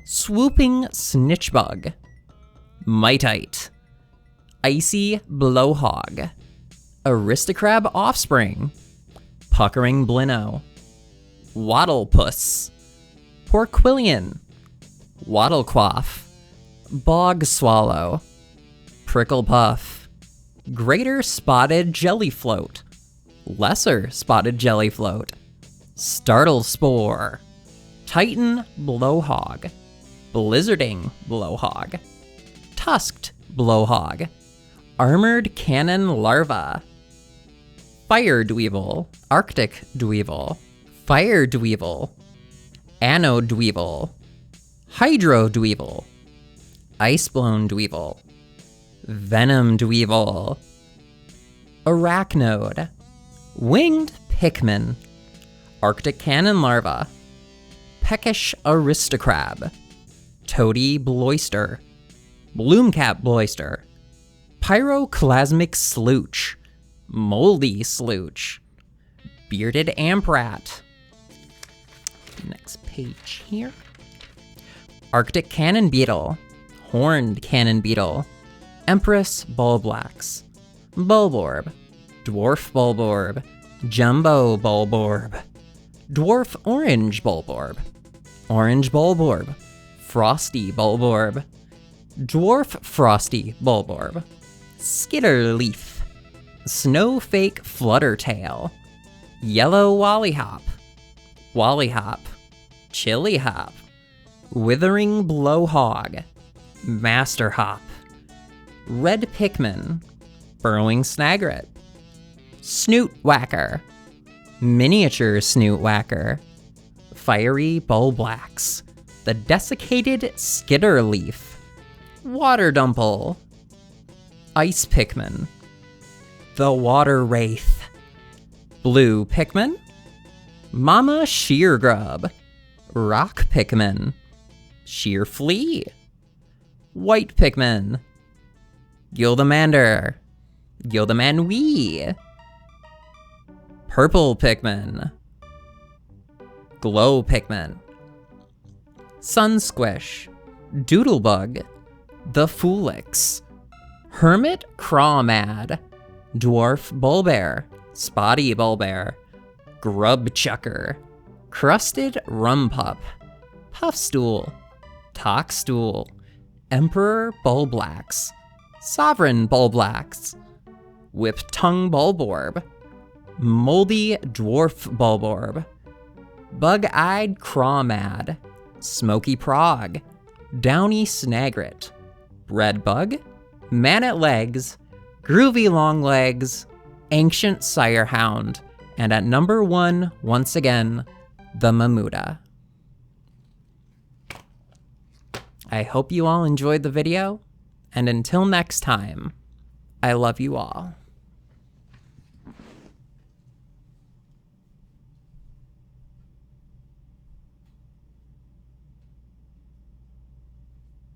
Swooping Snitchbug, Mitite, Icy blowhog, aristocrab offspring, puckering blino, wattlepuss, porquillion, wattlequaff, bog swallow, pricklepuff, greater spotted jellyfloat, lesser spotted jellyfloat, startlespore, titan blowhog, blizzarding blowhog, tusked blowhog, armored cannon larva, fire dweevil, arctic dweevil, fire dweevil, anode dweevil, hydro dweevil, ice-blown dweevil, venom dweevil, arachnode, winged Pikmin, arctic cannon larva, peckish aristocrab, toady bloister, bloomcap bloister, pyroclasmic slooch, moldy slooch, bearded amprat. Next page here. Arctic cannon beetle, horned cannon beetle, empress bulblax, bulborb, dwarf bulborb, jumbo bulborb, dwarf orange bulborb, frosty bulborb, dwarf frosty bulborb, skitterleaf, snowfake fluttertail, yellow wallyhop, chillyhop, withering blowhog, masterhop, red Pikmin, burrowing snagret, snoot whacker, miniature snoot whacker, fiery bulblax, the desiccated skitterleaf, water dumple, ice Pikmin, the water wraith, blue Pikmin, mama sheargrub, rock Pikmin, sheer flea, white Pikmin, Gildamander, Gildamanwee, purple Pikmin, glow Pikmin, sun squish, doodlebug, the Foolix, hermit crawmad, dwarf bulbear, spotty bulbear, grub chucker, crusted rumpup, puffstool, tockstool, emperor bulblax, sovereign bulblax, whip-tongue bulborb, moldy dwarf bulborb, bug-eyed crawmad, smoky prog, downy snagret, breadbug, man-at legs, groovy long legs, ancient sirehound, and at number 1, once again, the Mamuda. I hope you all enjoyed the video, and until next time, I love you all.